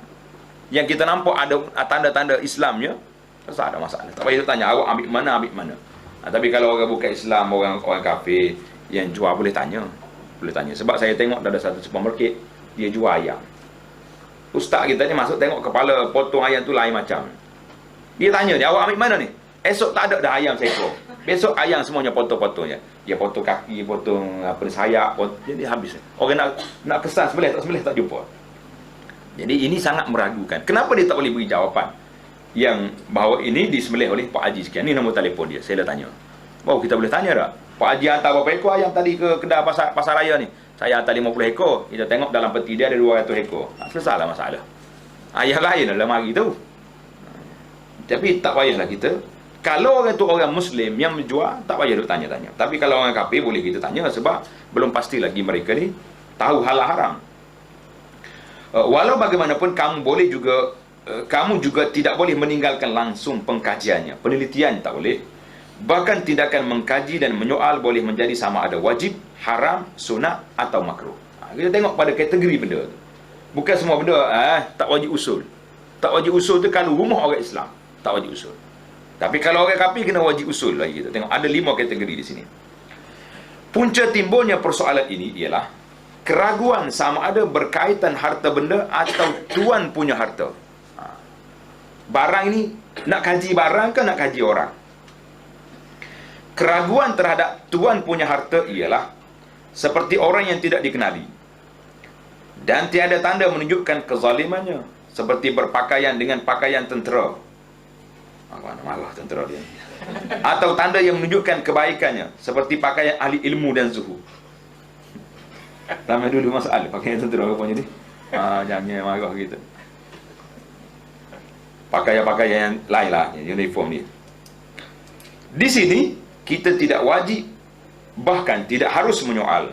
yang kita nampak ada tanda-tanda Islamnya, tak ada masalah. Tak payah duk tanya, awak ambil mana. Tapi kalau orang bukan Islam, orang kafir yang jual, boleh tanya. Sebab saya tengok ada satu supermarket, dia jual ayam. Ustaz kita ni masuk tengok kepala potong ayam tu lain macam. Dia tanya dia, awak ambil mana ni? Esok tak ada dah ayam seekor. Besok ayam semuanya potong-potongnya. Dia potong kaki, potong sayap, jadi habis. Orang nak kesan sembelih tak jumpa. Jadi ini sangat meragukan. Kenapa dia tak boleh beri jawapan yang bahawa ini disembelih oleh Pak Haji sekian? Ni nombor telefon dia. Saya dah tanya. Baru kita boleh tanya tak? Pak Haji hantar berapa ekor ayam tadi ke kedai pasar raya ni? Saya hantar 50 ekor. Kita tengok dalam peti dia ada 200 ekor. Selesailah masalah. Ayam lain dalam hari tu. Tapi tak payahlah kita. Kalau orang tu orang Muslim yang menjual, tak payah duk tanya-tanya. Tapi kalau orang kafir boleh kita tanya, sebab belum pasti lagi mereka ni tahu halal haram. Walau bagaimanapun kamu juga tidak boleh meninggalkan langsung pengkajiannya. Penelitian tak boleh. Bahkan tindakan mengkaji dan menyoal boleh menjadi sama ada wajib, haram, sunat atau makruh. Kita tengok pada kategori benda tu. Bukan semua benda tak wajib usul. Tak wajib usul tu kalau rumah orang Islam, tak wajib usul. Tapi kalau orang kafir kena wajib usul lagi. Kita tengok ada 5 kategori di sini. Punca timbulnya persoalan ini ialah keraguan sama ada berkaitan harta benda atau tuan punya harta. Barang ini nak kaji barang ke nak kaji orang? Keraguan terhadap tuan punya harta ialah seperti orang yang tidak dikenali dan tiada tanda menunjukkan kezalimannya, seperti berpakaian dengan pakaian tentera. Mana marah tentera dia. Atau tanda yang menunjukkan kebaikannya, seperti pakaian ahli ilmu dan zuhud. Ramai dulu masalah pakaian tentera apa ni? Jangan marah gitu. Pakaian-pakaian yang lain lah, uniform ni. Di sini kita tidak wajib, bahkan tidak harus menyoal,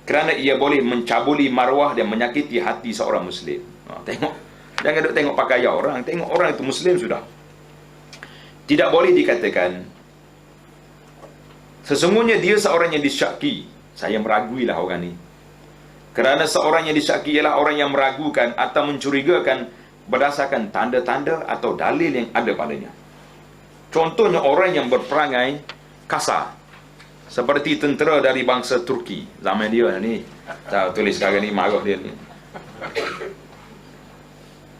kerana ia boleh mencabuli maruah dan menyakiti hati seorang Muslim. Tengok, jangan duk tengok pakaian orang, tengok orang itu Muslim sudah. Tidak boleh dikatakan sesungguhnya dia seorang yang disyaki. Saya meraguilah orang ni. Kerana seorang yang disyaki ialah orang yang meragukan atau mencurigakan berdasarkan tanda-tanda atau dalil yang ada padanya. Contohnya orang yang berperangai kasar, seperti tentera dari bangsa Turki zaman dia ni. Saya tulis sekarang ni, marah dia ni.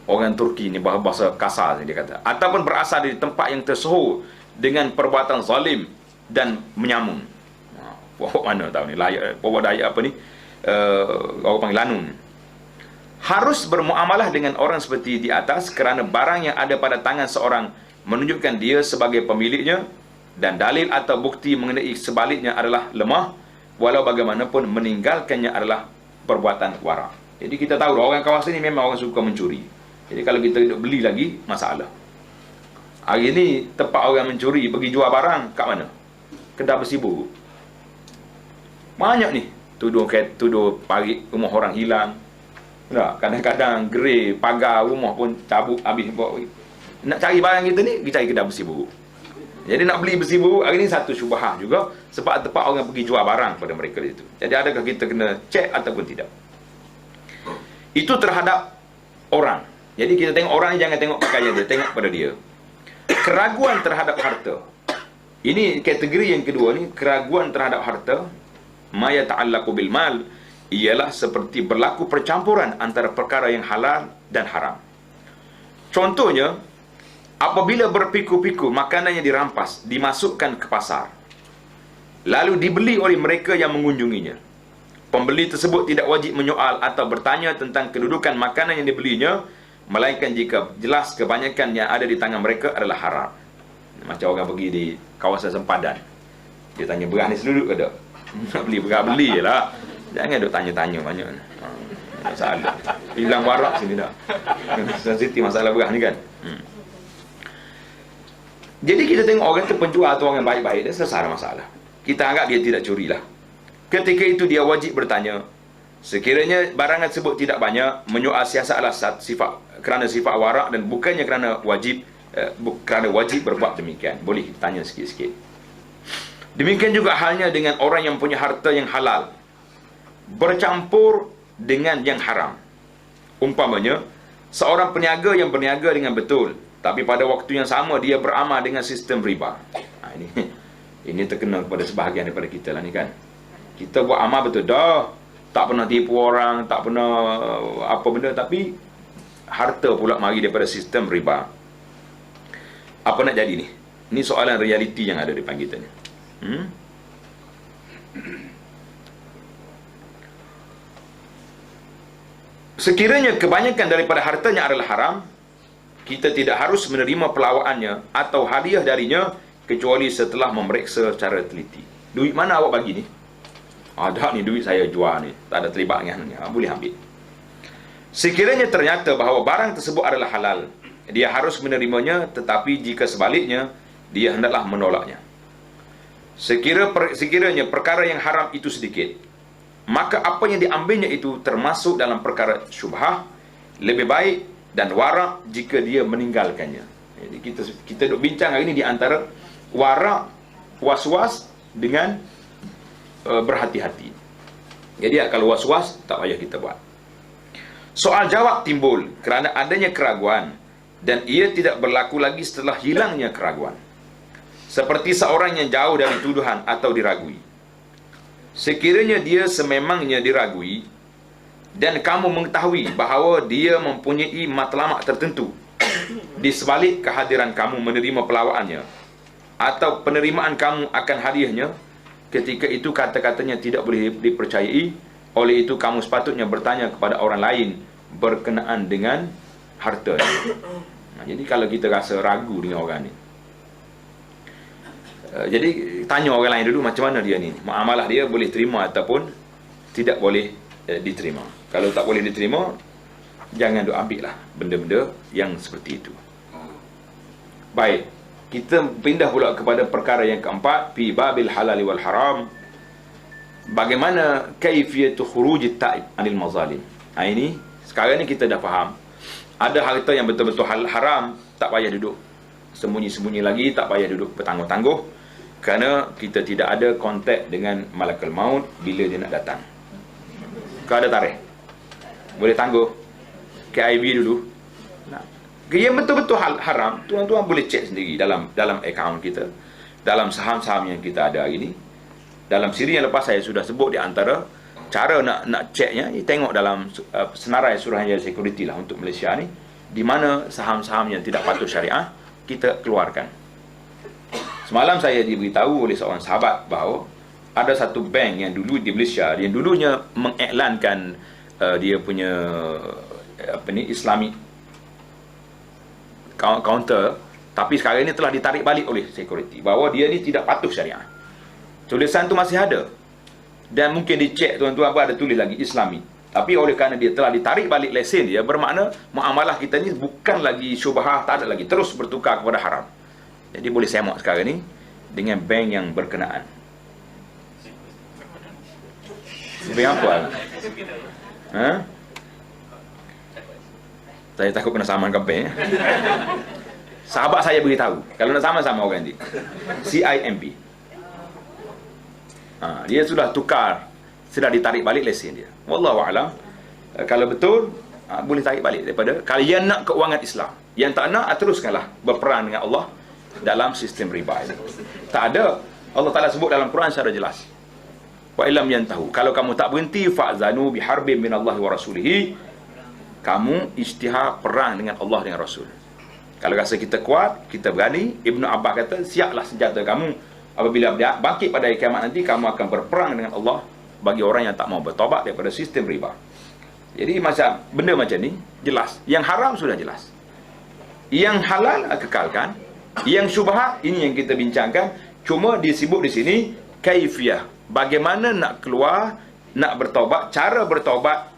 Orang Turki ni bahasa kasar dia kata, ataupun berasal dari tempat yang tersohor dengan perbuatan zalim dan menyamun. Pokok mana tahu ni, layak pokok Dayak apa ni, orang panggil lanun. Harus bermuamalah dengan orang seperti di atas, kerana barang yang ada pada tangan seorang menunjukkan dia sebagai pemiliknya, dan dalil atau bukti mengenai sebaliknya adalah lemah. Walau bagaimanapun meninggalkannya adalah perbuatan wara. Jadi kita tahu orang kawasan ini memang orang suka mencuri. Jadi kalau kita beli lagi, masalah. Hari ni tempat orang mencuri pergi jual barang kat mana? Kedai besi buruk. Banyak ni tuduh parit rumah orang hilang. Kadang-kadang gerai pagar rumah pun cabut habis. Nak cari barang kita ni, kita cari kedai besi buruk. Jadi nak beli besi buruk hari ni satu syubhah juga, sebab tempat orang pergi jual barang pada mereka itu. Jadi adakah kita kena cek ataupun tidak? Itu terhadap orang. Jadi kita tengok orang ni, jangan tengok pakaian dia, tengok pada dia. Keraguan terhadap harta. Ini kategori yang kedua ni, keraguan terhadap harta. Ma yata'allaqu bil mal, ialah seperti berlaku percampuran antara perkara yang halal dan haram. Contohnya, apabila berpiku-piku makanan yang dirampas dimasukkan ke pasar, lalu dibeli oleh mereka yang mengunjunginya. Pembeli tersebut tidak wajib menyoal atau bertanya tentang kedudukan makanan yang dibelinya, melainkan jika jelas kebanyakan yang ada di tangan mereka adalah haram. Macam orang pergi di kawasan sempadan, dia tanya beras ni seluduk ke tak? Nak beli beras, beli je lah. Jangan duk tanya-tanya banyak. Masalah hilang warak sini dah. Sensitif masalah beras ni kan. Jadi kita tengok orang tu penjual atau orang baik-baik, dia selesai masalah. Kita anggap dia tidak curi lah. Ketika itu dia wajib bertanya. Sekiranya barang tersebut tidak banyak, menyoal siasatlah kerana sifat warak dan bukannya kerana wajib berbuat demikian. Boleh tanya sikit-sikit. Demikian juga halnya dengan orang yang punya harta yang halal bercampur dengan yang haram. Umpamanya, seorang peniaga yang berniaga dengan betul, tapi pada waktu yang sama dia beramal dengan sistem riba. Ini terkena kepada sebahagian daripada kita lah ni kan. Kita buat amal betul dah, tak pernah tipu orang, tak pernah apa benda, tapi harta pula mari daripada sistem riba. Apa nak jadi ni? Ini soalan realiti yang ada di depan kita ni. Sekiranya kebanyakan daripada hartanya adalah haram, kita tidak harus menerima pelawaannya atau hadiah darinya kecuali setelah memeriksa secara teliti. Duit mana awak bagi ni? Ada ni duit saya jual ni, tak ada terlibat dengan ni. Boleh ambil. Sekiranya ternyata bahawa barang tersebut adalah halal, dia harus menerimanya, tetapi jika sebaliknya, dia hendaklah menolaknya. Sekiranya perkara yang haram itu sedikit, maka apa yang diambilnya itu termasuk dalam perkara syubhah, lebih baik dan warak jika dia meninggalkannya. Jadi kita duk bincang hari ini di antara warak, was-was dengan berhati-hati. Jadi kalau was-was tak payah kita buat. Soal jawab timbul kerana adanya keraguan dan ia tidak berlaku lagi setelah hilangnya keraguan. Seperti seorang yang jauh dari tuduhan atau diragui. Sekiranya dia sememangnya diragui dan kamu mengetahui bahawa dia mempunyai matlamat tertentu di sebalik kehadiran kamu menerima pelawaannya atau penerimaan kamu akan hadiahnya, ketika itu kata-katanya tidak boleh dipercayai. Oleh itu kamu sepatutnya bertanya kepada orang lain berkenaan dengan harta. Jadi kalau kita rasa ragu dengan orang ni, jadi tanya orang lain dulu macam mana dia ni, muamalah dia boleh terima ataupun tidak boleh diterima. Kalau tak boleh diterima, jangan duk ambil lah benda-benda yang seperti itu. Baik, kita pindah pula kepada perkara yang keempat, fi babil halal wal haram. Bagaimana kaifiyatu khuruj at-ta'ib anil mazalim. Ini sekarang ni kita dah faham. Ada harta yang betul-betul haram, tak payah duduk sembunyi-sembunyi lagi, tak payah duduk bertangguh-tangguh, kerana kita tidak ada kontak dengan malakul maut bila dia nak datang. Kau ada tarikh, boleh tangguh KIB dulu. Yang betul-betul haram, tuan-tuan boleh cek sendiri dalam akaun kita, dalam saham-saham yang kita ada hari ini. Dalam siri yang lepas saya sudah sebut di antara cara nak ceknya, tengok dalam senarai Suruhanjaya Security lah untuk Malaysia ni, di mana saham-saham yang tidak patuh syariah kita keluarkan. Semalam saya diberitahu oleh seorang sahabat bahawa ada satu bank yang dulu di Malaysia, yang dulunya mengiklankan dia punya Islamic counter, tapi sekarang ini telah ditarik balik oleh security bahawa dia ni tidak patuh syariah. Tulisan tu masih ada dan mungkin dicek tuan-tuan apa ada tulis lagi Islami, tapi oleh kerana dia telah ditarik balik lesen dia, bermakna muamalah kita ni bukan lagi syubhah, tak ada lagi, terus bertukar kepada haram. Jadi boleh semak sekarang ni dengan bank yang berkenaan. Bank apa? Saya takut kena saman bank. Sahabat saya beritahu, kalau nak sama-sama orang ni, CIMB. Dia sudah tukar, sudah ditarik balik lesen dia. Wallahu a'lam. Kalau betul, boleh tarik balik daripada. Kalau yang nak keuangan Islam, yang tak nak, teruskanlah berperang dengan Allah dalam sistem riba ini. Tak ada. Allah Ta'ala sebut dalam Quran secara jelas, wa illam yantahu, kalau kamu tak berhenti, fa'zanu biharbin minallahi wa rasulihi, kamu isytihar perang dengan Allah dengan Rasul. Kalau rasa kita kuat, kita berani, Ibnu Abbas kata, siaplah senjata kamu. Apabila bangkit pada kiamat nanti, kamu akan berperang dengan Allah bagi orang yang tak mau bertobat daripada sistem riba. Jadi macam benda macam ni jelas. Yang haram sudah jelas, yang halal kekalkan, yang syubhat ini yang kita bincangkan. Cuma disebut di sini kaifiyah, bagaimana nak keluar, nak bertobat, cara bertobat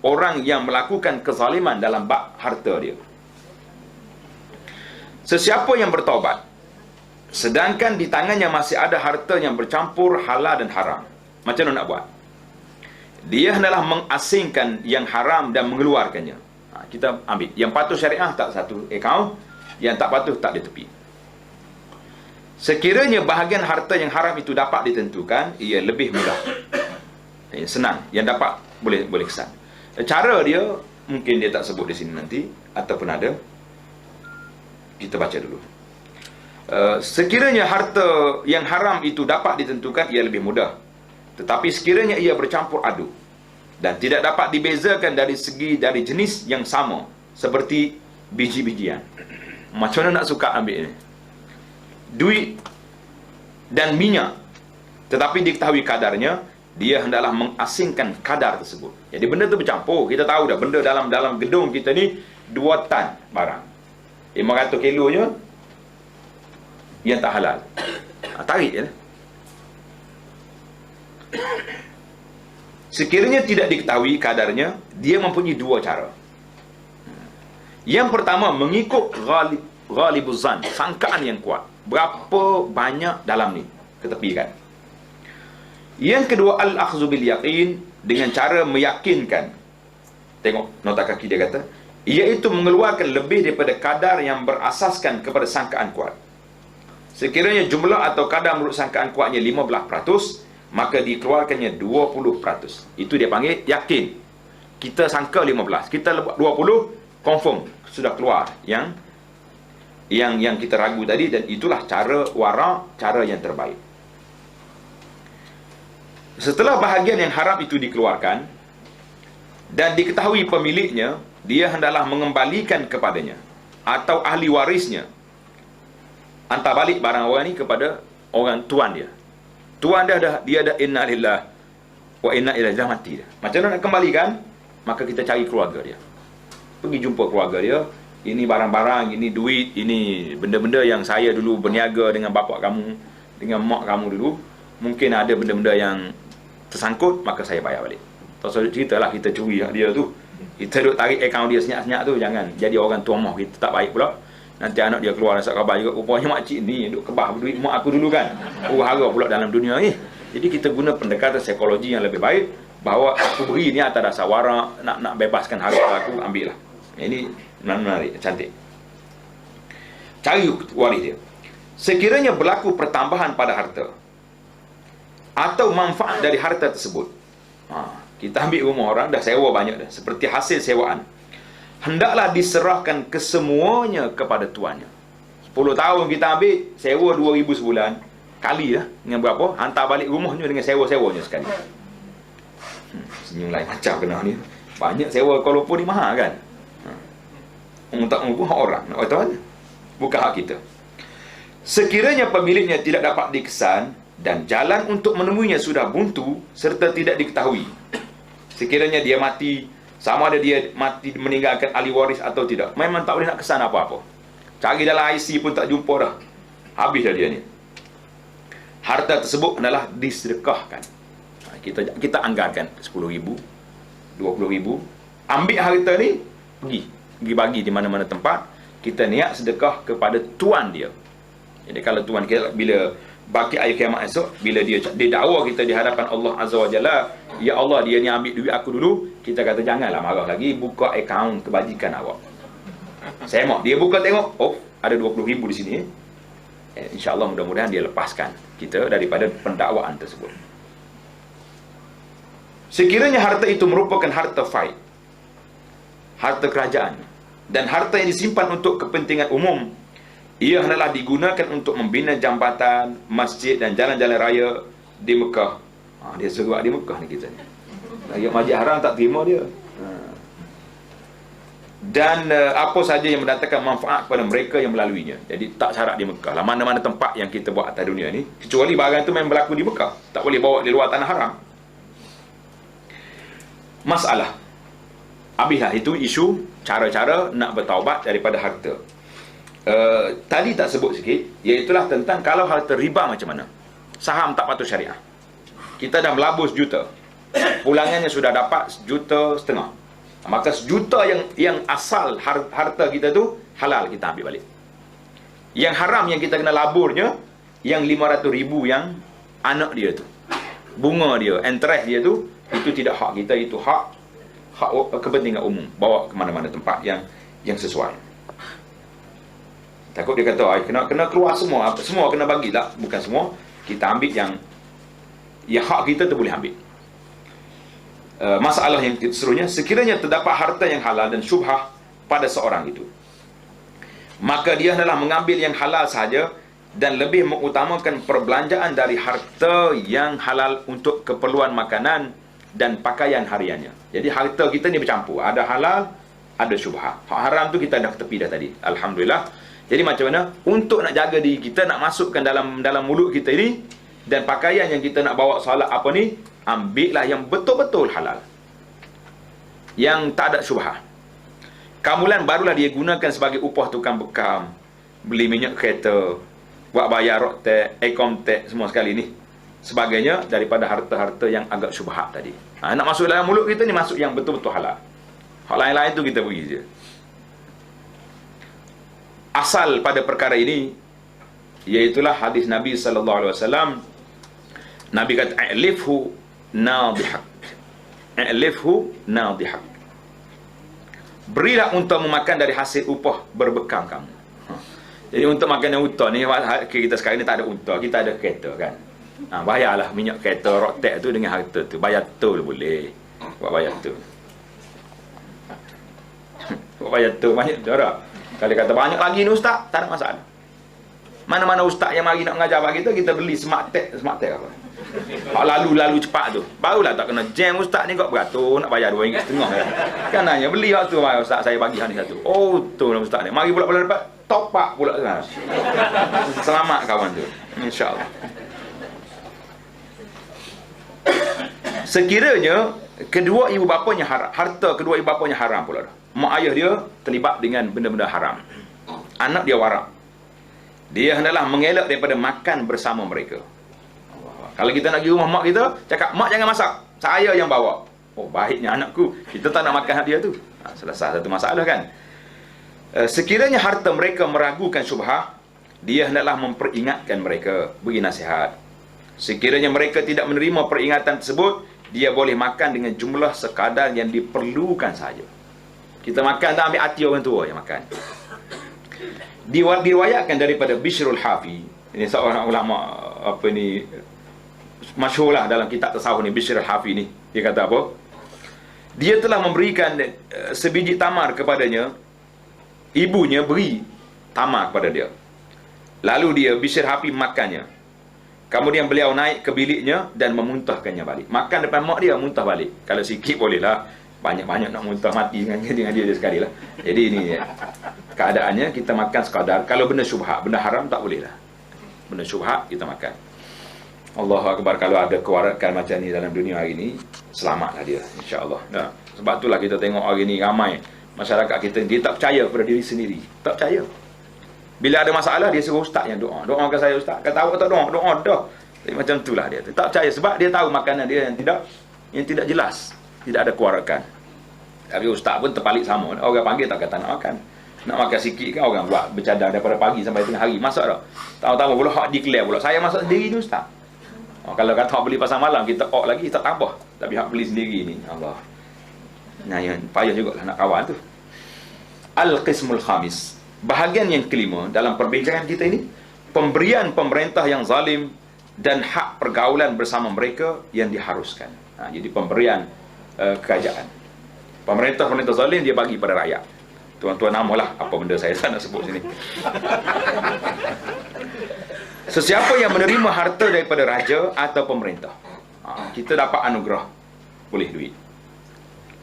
orang yang melakukan kezaliman dalam bab harta dia. Sesiapa yang bertobat sedangkan di tangannya masih ada harta yang bercampur halal dan haram, macam mana nak buat? Dia hendaklah mengasingkan yang haram dan mengeluarkannya. Kita ambil yang patuh syariah, tak satu akaun, yang tak patuh tak di tepi. Sekiranya bahagian harta yang haram itu dapat ditentukan, ia lebih mudah. Senang. Yang dapat boleh kesan. Cara dia mungkin dia tak sebut di sini nanti, ataupun ada. Kita baca dulu. Sekiranya harta yang haram itu dapat ditentukan, ia lebih mudah. Tetapi sekiranya ia bercampur aduk dan tidak dapat dibezakan dari jenis yang sama, seperti biji-bijian. Macam mana nak suka ambil ini? Duit dan minyak, tetapi diketahui kadarnya, dia hendaklah mengasingkan kadar tersebut. Jadi benda tu bercampur. Kita tahu dah benda dalam gedung kita ni 2 tan barang, 500 kilo je yang tak halal. Tarik je lah. Sekiranya tidak diketahui kadarnya, dia mempunyai 2 cara. Yang pertama, mengikut ghalibuz zan, sangkaan yang kuat. Berapa banyak dalam ni, ketepikan. Yang kedua, al-akhzu bil yaqin, dengan cara meyakinkan. Tengok nota kaki dia kata, iaitu mengeluarkan lebih daripada kadar yang berasaskan kepada sangkaan kuat. Sekiranya jumlah atau kadar menurut sangkaan kuatnya 15%, maka dikeluarkannya 20%. Itu dia panggil yakin. Kita sangka 15, kita 20, confirm sudah keluar yang kita ragu tadi, dan itulah cara wara', cara yang terbaik. Setelah bahagian yang haram itu dikeluarkan dan diketahui pemiliknya, dia hendaklah mengembalikan kepadanya atau ahli warisnya, hantar balik barang orang ni kepada orang tuan dia. Tuan dia dah inna lillah wa inna ilaihi raji'un, mati dah. Macam mana nak kembalikan? Maka kita cari keluarga dia, pergi jumpa keluarga dia. Ini barang-barang, ini duit, ini benda-benda yang saya dulu berniaga dengan bapak kamu, dengan mak kamu dulu. Mungkin ada benda-benda yang tersangkut, maka saya bayar balik. Tak ceritalah kita curi dia tu. Kita duk tarik akaun dia senyap-senyap tu. Jangan jadi orang tuamah, kita tak baik pula. Nanti anak dia keluar rasa khabar juga, rupanya makcik ni duk kebah duit mak aku dulu kan. Hara pula dalam dunia ni. Jadi kita guna pendekatan psikologi yang lebih baik, bahawa aku beri ni atas dasar wara', nak bebaskan harta aku, ambil lah. Ini menarik, cantik. Cari waris dia. Sekiranya berlaku pertambahan pada harta atau manfaat dari harta tersebut, kita ambil rumah orang, dah sewa banyak dah, seperti hasil sewaan, hendaklah diserahkan kesemuanya kepada tuannya. 10 tahun kita ambil, sewa 2,000 sebulan, kali lah dengan berapa, hantar balik rumahnya dengan sewa-sewanya sekali. Senyum lain macam kena ni. Banyak sewa Kuala Lumpur ni mahal kan. Tak mampu hak orang, nak kata mana? Bukan hak kita. Sekiranya pemiliknya tidak dapat dikesan dan jalan untuk menemuinya sudah buntu serta tidak diketahui, sekiranya dia mati, sama ada dia mati meninggalkan ahli waris atau tidak, memang tak boleh nak kesan apa-apa. Cari dalam IC pun tak jumpa dah. Habis dah dia ni. Harta tersebut adalah disedekahkan. Kita anggarkan 10,000, 20,000, ambil harta ni, pergi bagi di mana-mana tempat. Kita niat sedekah kepada tuan dia. Jadi kalau tuan kita, bila baki air kiamat esok, bila dia dakwa kita di hadapan Allah Azza wa Jalla, ya Allah, dia ni ambil duit aku dulu, kita kata janganlah marah lagi, buka akaun kebajikan awak. Semak, dia buka tengok, oh ada 20,000 di sini. InsyaAllah mudah-mudahan dia lepaskan kita daripada pendakwaan tersebut. Sekiranya harta itu merupakan harta faid, harta kerajaan, dan harta yang disimpan untuk kepentingan umum, ia hendaklah digunakan untuk membina jambatan, masjid dan jalan-jalan raya di Mekah. Dia seruak di Mekah ni kita ni. Ayat Masjid Haram tak terima dia. Dan apa saja yang mendatangkan manfaat kepada mereka yang melaluinya. Jadi tak syarat di Mekah lah. Mana-mana tempat yang kita buat atas dunia ni, kecuali barang tu memang berlaku di Mekah, tak boleh bawa di luar tanah haram. Masalah, habislah itu isu cara-cara nak bertaubat daripada harta. Tadi tak sebut sikit, iaitulah tentang kalau harta riba macam mana. Saham tak patuh syariah. Kita dah melabur 1 juta, pulangannya sudah dapat 1,5 juta. Maka 1 juta yang asal harta kita tu halal, kita ambil balik. Yang haram yang kita kena laburnya, yang 500,000 yang anak dia tu, bunga dia, interest dia tu, itu tidak hak kita, itu hak kepentingan umum. Bawa ke mana-mana tempat yang sesuai. Takut dia kata, kena keluar semua kena bagi. Tak, bukan semua. Kita ambil yang hak kita tu boleh ambil. Masalah yang seterusnya, sekiranya terdapat harta yang halal dan syubhah pada seorang itu, maka dia adalah mengambil yang halal sahaja dan lebih mengutamakan perbelanjaan dari harta yang halal untuk keperluan makanan dan pakaian hariannya. Jadi harta kita ni bercampur, ada halal, ada syubhah. Hak haram tu kita dah tepi dah tadi, alhamdulillah. Jadi macam mana untuk nak jaga diri kita, nak masukkan dalam mulut kita ini, dan pakaian yang kita nak bawa solat apa ni, ambillah yang betul-betul halal, yang tak ada syubhah. Kemudian barulah dia gunakan sebagai upah tukang bekam, beli minyak kereta, buat bayar road ekom tax, semua sekali ni sebagainya, daripada harta-harta yang agak syubhat tadi. Nak masuk dalam mulut kita ni, masuk yang betul-betul halal. Hak lain-lain tu kita beri je. Asal pada perkara ini iaitulah hadis Nabi SAW. Nabi kata, "A'lifhu nadihak." A'lifhu nadihak. Berilah untuk memakan dari hasil upah berbekam kamu. Jadi untuk makan yang unta ni, kita sekarang ni tak ada unta, kita ada kereta kan. Bayarlah minyak kereta, road tax tu dengan harta tu. Bayar tol boleh. Buat bayar tol. Buat bayar tol banyak tu tak? Kalau kata banyak lagi ni ustaz, tak ada masalah. Mana-mana ustaz yang mari nak mengajar bagi kita beli smart tag apa. Hak lalu cepat tu. Barulah tak kena jam ustaz ni kok beratur nak bayar RM2.5 kan. Kan hanya beli waktu ustaz saya bagi hari satu. Oh tu lah ustaz ni. Mari pula dapat top up pula kan. Selamat kawan tu. Insya-Allah. Sekiranya kedua ibu bapanya haram, harta kedua ibu bapanya haram pula dah. Mak ayah dia terlibat dengan benda-benda haram. Anak dia warak. Dia hendaklah mengelak daripada makan bersama mereka. Kalau kita nak pergi rumah mak kita, cakap, "Mak jangan masak, saya yang bawa." Oh, baiknya anakku. Kita tak nak makan hak dia tu. Selesai satu masalah kan. Sekiranya harta mereka meragukan syubhah, dia hendaklah memperingatkan mereka, beri nasihat. Sekiranya mereka tidak menerima peringatan tersebut, dia boleh makan dengan jumlah sekadar yang diperlukan saja. Kita makan tak ambil hati orang tua yang makan. Diriwayatkan daripada Bishrul Hafi, ini seorang ulama masyhur lah dalam kitab tasawuf ni, Bishrul Hafi ni. Dia kata apa? Dia telah memberikan sebiji tamar kepadanya. Ibunya beri tamar kepada dia. Lalu dia Bishr Hafi makannya. Kemudian beliau naik ke biliknya dan memuntahkannya balik. Makan depan mak dia, muntah balik. Kalau sikit boleh lah. Banyak-banyak nak muntah mati dengan dia sekali lah. Jadi ini keadaannya, kita makan sekadar. Kalau benda syubhat, benda haram tak boleh lah. Benda syubhat kita makan. Allahu Akbar. Kalau ada kewarakan macam ni dalam dunia hari ni, selamatlah dia, insya-Allah. Nah, sebab itulah kita tengok hari ni ramai masyarakat kita, dia tak percaya kepada diri sendiri. Tak percaya. Bila ada masalah, dia suruh ustaz yang doa. Doakan saya ustaz. Kata awak tak doa dah. Jadi, macam itulah dia. Tak percaya sebab dia tahu makanan dia yang tidak jelas. Tidak ada kewarakan. Tapi ustaz pun terpalit sama. Orang panggil tak kata nak makan. Nak makan sikit kan orang buat bercadang daripada pagi sampai tengah hari. Masak tak? Tahu-tahu pula hak declare pula. Saya masak sendiri ni ustaz. Kalau kata hak beli pasar malam, kita lagi, kita tambah. Tapi hak beli sendiri ni, Allah. Nah, yang payah jugalah nak kawan tu. Al-Qismul Khamis. Bahagian yang kelima dalam perbincangan kita ini, pemberian pemerintah yang zalim dan hak pergaulan bersama mereka yang diharuskan. Jadi pemberian kerajaan. Pemerintah zalim dia bagi pada rakyat. Tuan-tuan namalah apa benda saya tak nak sebut sini. Sesiapa yang menerima harta daripada raja atau pemerintah, kita dapat anugerah, boleh duit.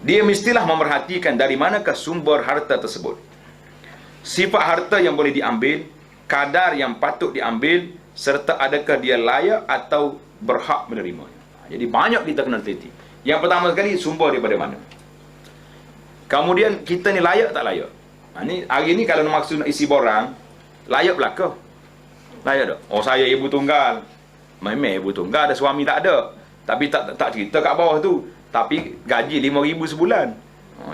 Dia mestilah memerhatikan dari manakah sumber harta tersebut, sifat harta yang boleh diambil, kadar yang patut diambil, serta adakah dia layak atau berhak menerimanya. Jadi banyak kita kena teliti. Yang pertama sekali, sumber daripada mana. Kemudian kita ni layak tak layak. Ni hari ni kalau maksud nak isi borang, layak belaka. Layak tak? Oh, saya ibu tunggal. Memang ibu tunggal, ada suami tak ada. Tapi tak cerita kat bawah tu. Tapi gaji RM5,000 sebulan.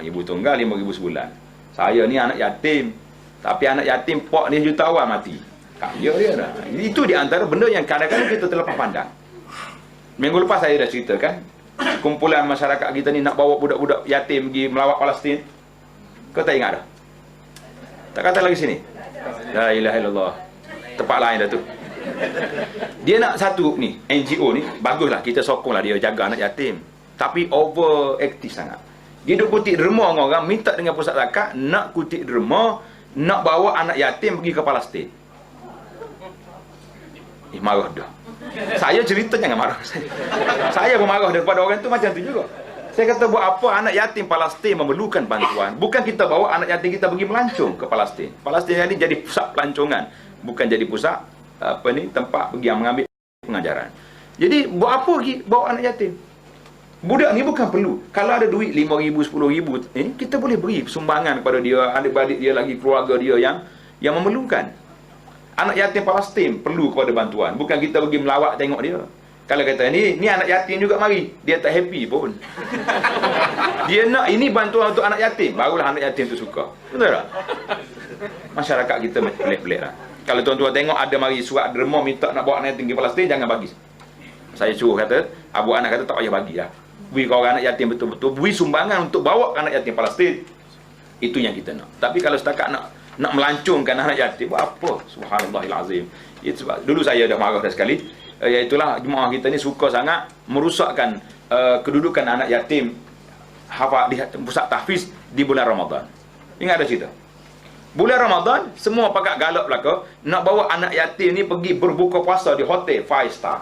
Ibu tunggal RM5,000 sebulan. Saya ni anak yatim. Tapi anak yatim pak ni jutawan mati. Kaya dia dah. Itu di antara benda yang kadang-kadang kita terlepas pandang. Minggu lepas saya dah ceritakan, kumpulan masyarakat kita ni nak bawa budak-budak yatim pergi melawat Palestin. Kau tak ingat dah? Tak kata lagi sini. La ilaha illallah. Tempat lain dah tu. Dia nak satu ni, NGO ni, baguslah kita sokonglah dia jaga anak yatim. Tapi overactive sangat. Dia duk kutip derma dengan orang, minta dengan pusat zakat, nak kutip derma, nak bawa anak yatim pergi ke Palestin. Marah dah. Saya cerita jangan marah saya. Saya pun marah daripada orang tu macam tu juga. Saya kata buat apa anak yatim Palestin memerlukan bantuan. Bukan kita bawa anak yatim kita pergi melancong ke Palestin. Palestin ni jadi pusat pelancongan, bukan jadi pusat tempat pergi yang mengambil pengajaran. Jadi buat apa pergi bawa anak yatim? Budak ni bukan perlu. Kalau ada duit 5,000, 10,000, kita boleh beri sumbangan kepada dia, adik-beradik dia lagi, keluarga dia yang memerlukan. Anak yatim Palestin perlu kepada bantuan. Bukan kita pergi melawat tengok dia. Kalau kata ni anak yatim juga mari, dia tak happy pun. Dia nak ini bantuan untuk anak yatim, barulah anak yatim tu suka. Betul tak? Masyarakat kita pelik-pelik lah. Kalau tuan-tuan tengok ada mari surat derma minta nak bawa anak yatim ke Palestin, jangan bagi. Saya suruh kata, abu anak kata tak payah bagi lah. Beri kau orang anak yatim betul-betul, beri sumbangan untuk bawa anak yatim Palestin. Itu yang kita nak. Tapi kalau setakat nak melancongkan anak yatim, buat apa? Subhanallahil azim. Itu sebab dulu saya dah marah dah sekali. Iaitulah jemaah kita ni suka sangat merusakkan kedudukan anak yatim di pusat tahfiz di bulan Ramadan. Ingat ada cerita? Bulan Ramadan semua pakat galak belaka nak bawa anak yatim ni pergi berbuka puasa di hotel 5 star.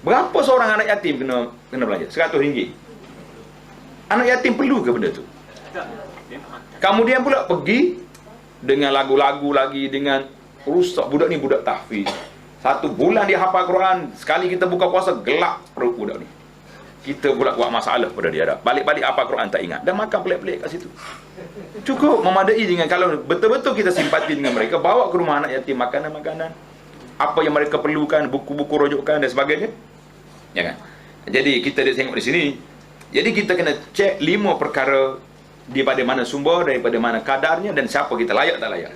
Berapa seorang anak yatim kena belanja? RM100. Anak yatim perlu ke benda tu? Kemudian pula pergi dengan lagu-lagu lagi, dengan rusak. Budak ni budak tahfiz. 1 bulan dia hafal Quran, sekali kita buka puasa gelap perut budak ni. Kita pula buat masalah pada dia dah. Balik-balik hafal Quran tak ingat. Dan makan pelik-pelik kat situ. Cukup memadai dengan kalau betul-betul kita simpati dengan mereka, bawa ke rumah anak yatim makanan-makanan, apa yang mereka perlukan, buku-buku rujukan dan sebagainya. Ya kan? Jadi kita tengok di sini. Jadi kita kena cek 5 perkara, daripada mana sumber, daripada mana kadarnya, dan siapa kita layak tak layak.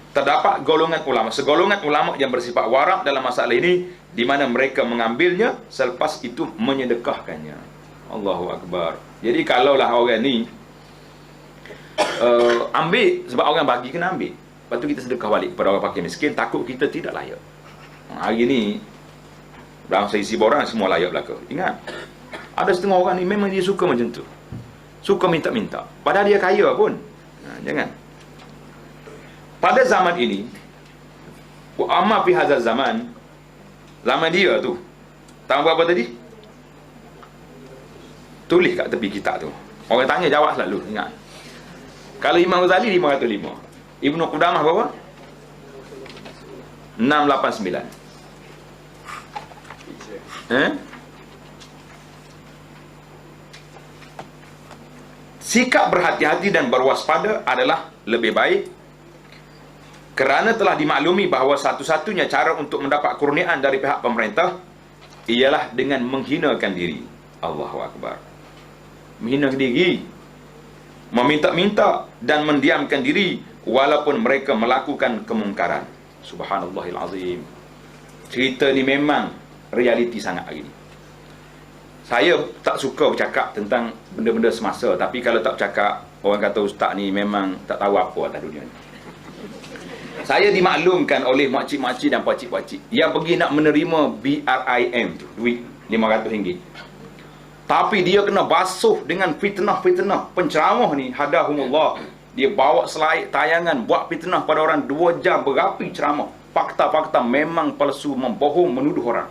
Terdapat golongan ulama, segolongan ulama yang bersifat warak dalam masalah ini, di mana mereka mengambilnya, selepas itu menyedekahkannya. Allahu Akbar. Jadi kalaulah orang ni ambil, sebab orang bagi kena ambil, lepas tu kita sedekah balik kepada orang fakir miskin, takut kita tidak layak. Hari ni bangsa isi borang semua layak belaka. Ingat, ada setengah orang ni memang dia suka macam tu, suka minta-minta, padahal dia kaya pun. Jangan. Pada zaman ini, amma fi hadzal zaman, zaman dia tu, tahun berapa tadi? Tulis kat tepi kitab tu. Orang tanya jawab selalu, ingat. Kalau Imam Ghazali 505, Ibnu Qudamah berapa? 689. Sikap berhati-hati dan berwaspada adalah lebih baik, kerana telah dimaklumi bahawa satu-satunya cara untuk mendapat kurniaan dari pihak pemerintah ialah dengan menghinakan diri. Allahu Akbar. Menghina diri, meminta-minta dan mendiamkan diri walaupun mereka melakukan kemungkaran. Subhanallahil azim. Cerita ni memang realiti sangat hari ni. Saya tak suka bercakap tentang benda-benda semasa, tapi kalau tak bercakap, orang kata ustaz ni memang tak tahu apa atas dunia ni. Saya dimaklumkan oleh makcik-makcik dan pakcik-pakcik yang pergi nak menerima BRIM tu, duit RM500. Tapi dia kena basuh dengan fitnah-fitnah penceramah ni, hadahumullah. Dia bawa slide tayangan, buat fitnah pada orang 2 jam berapi ceramah. Fakta-fakta memang palsu, membohong, menuduh orang.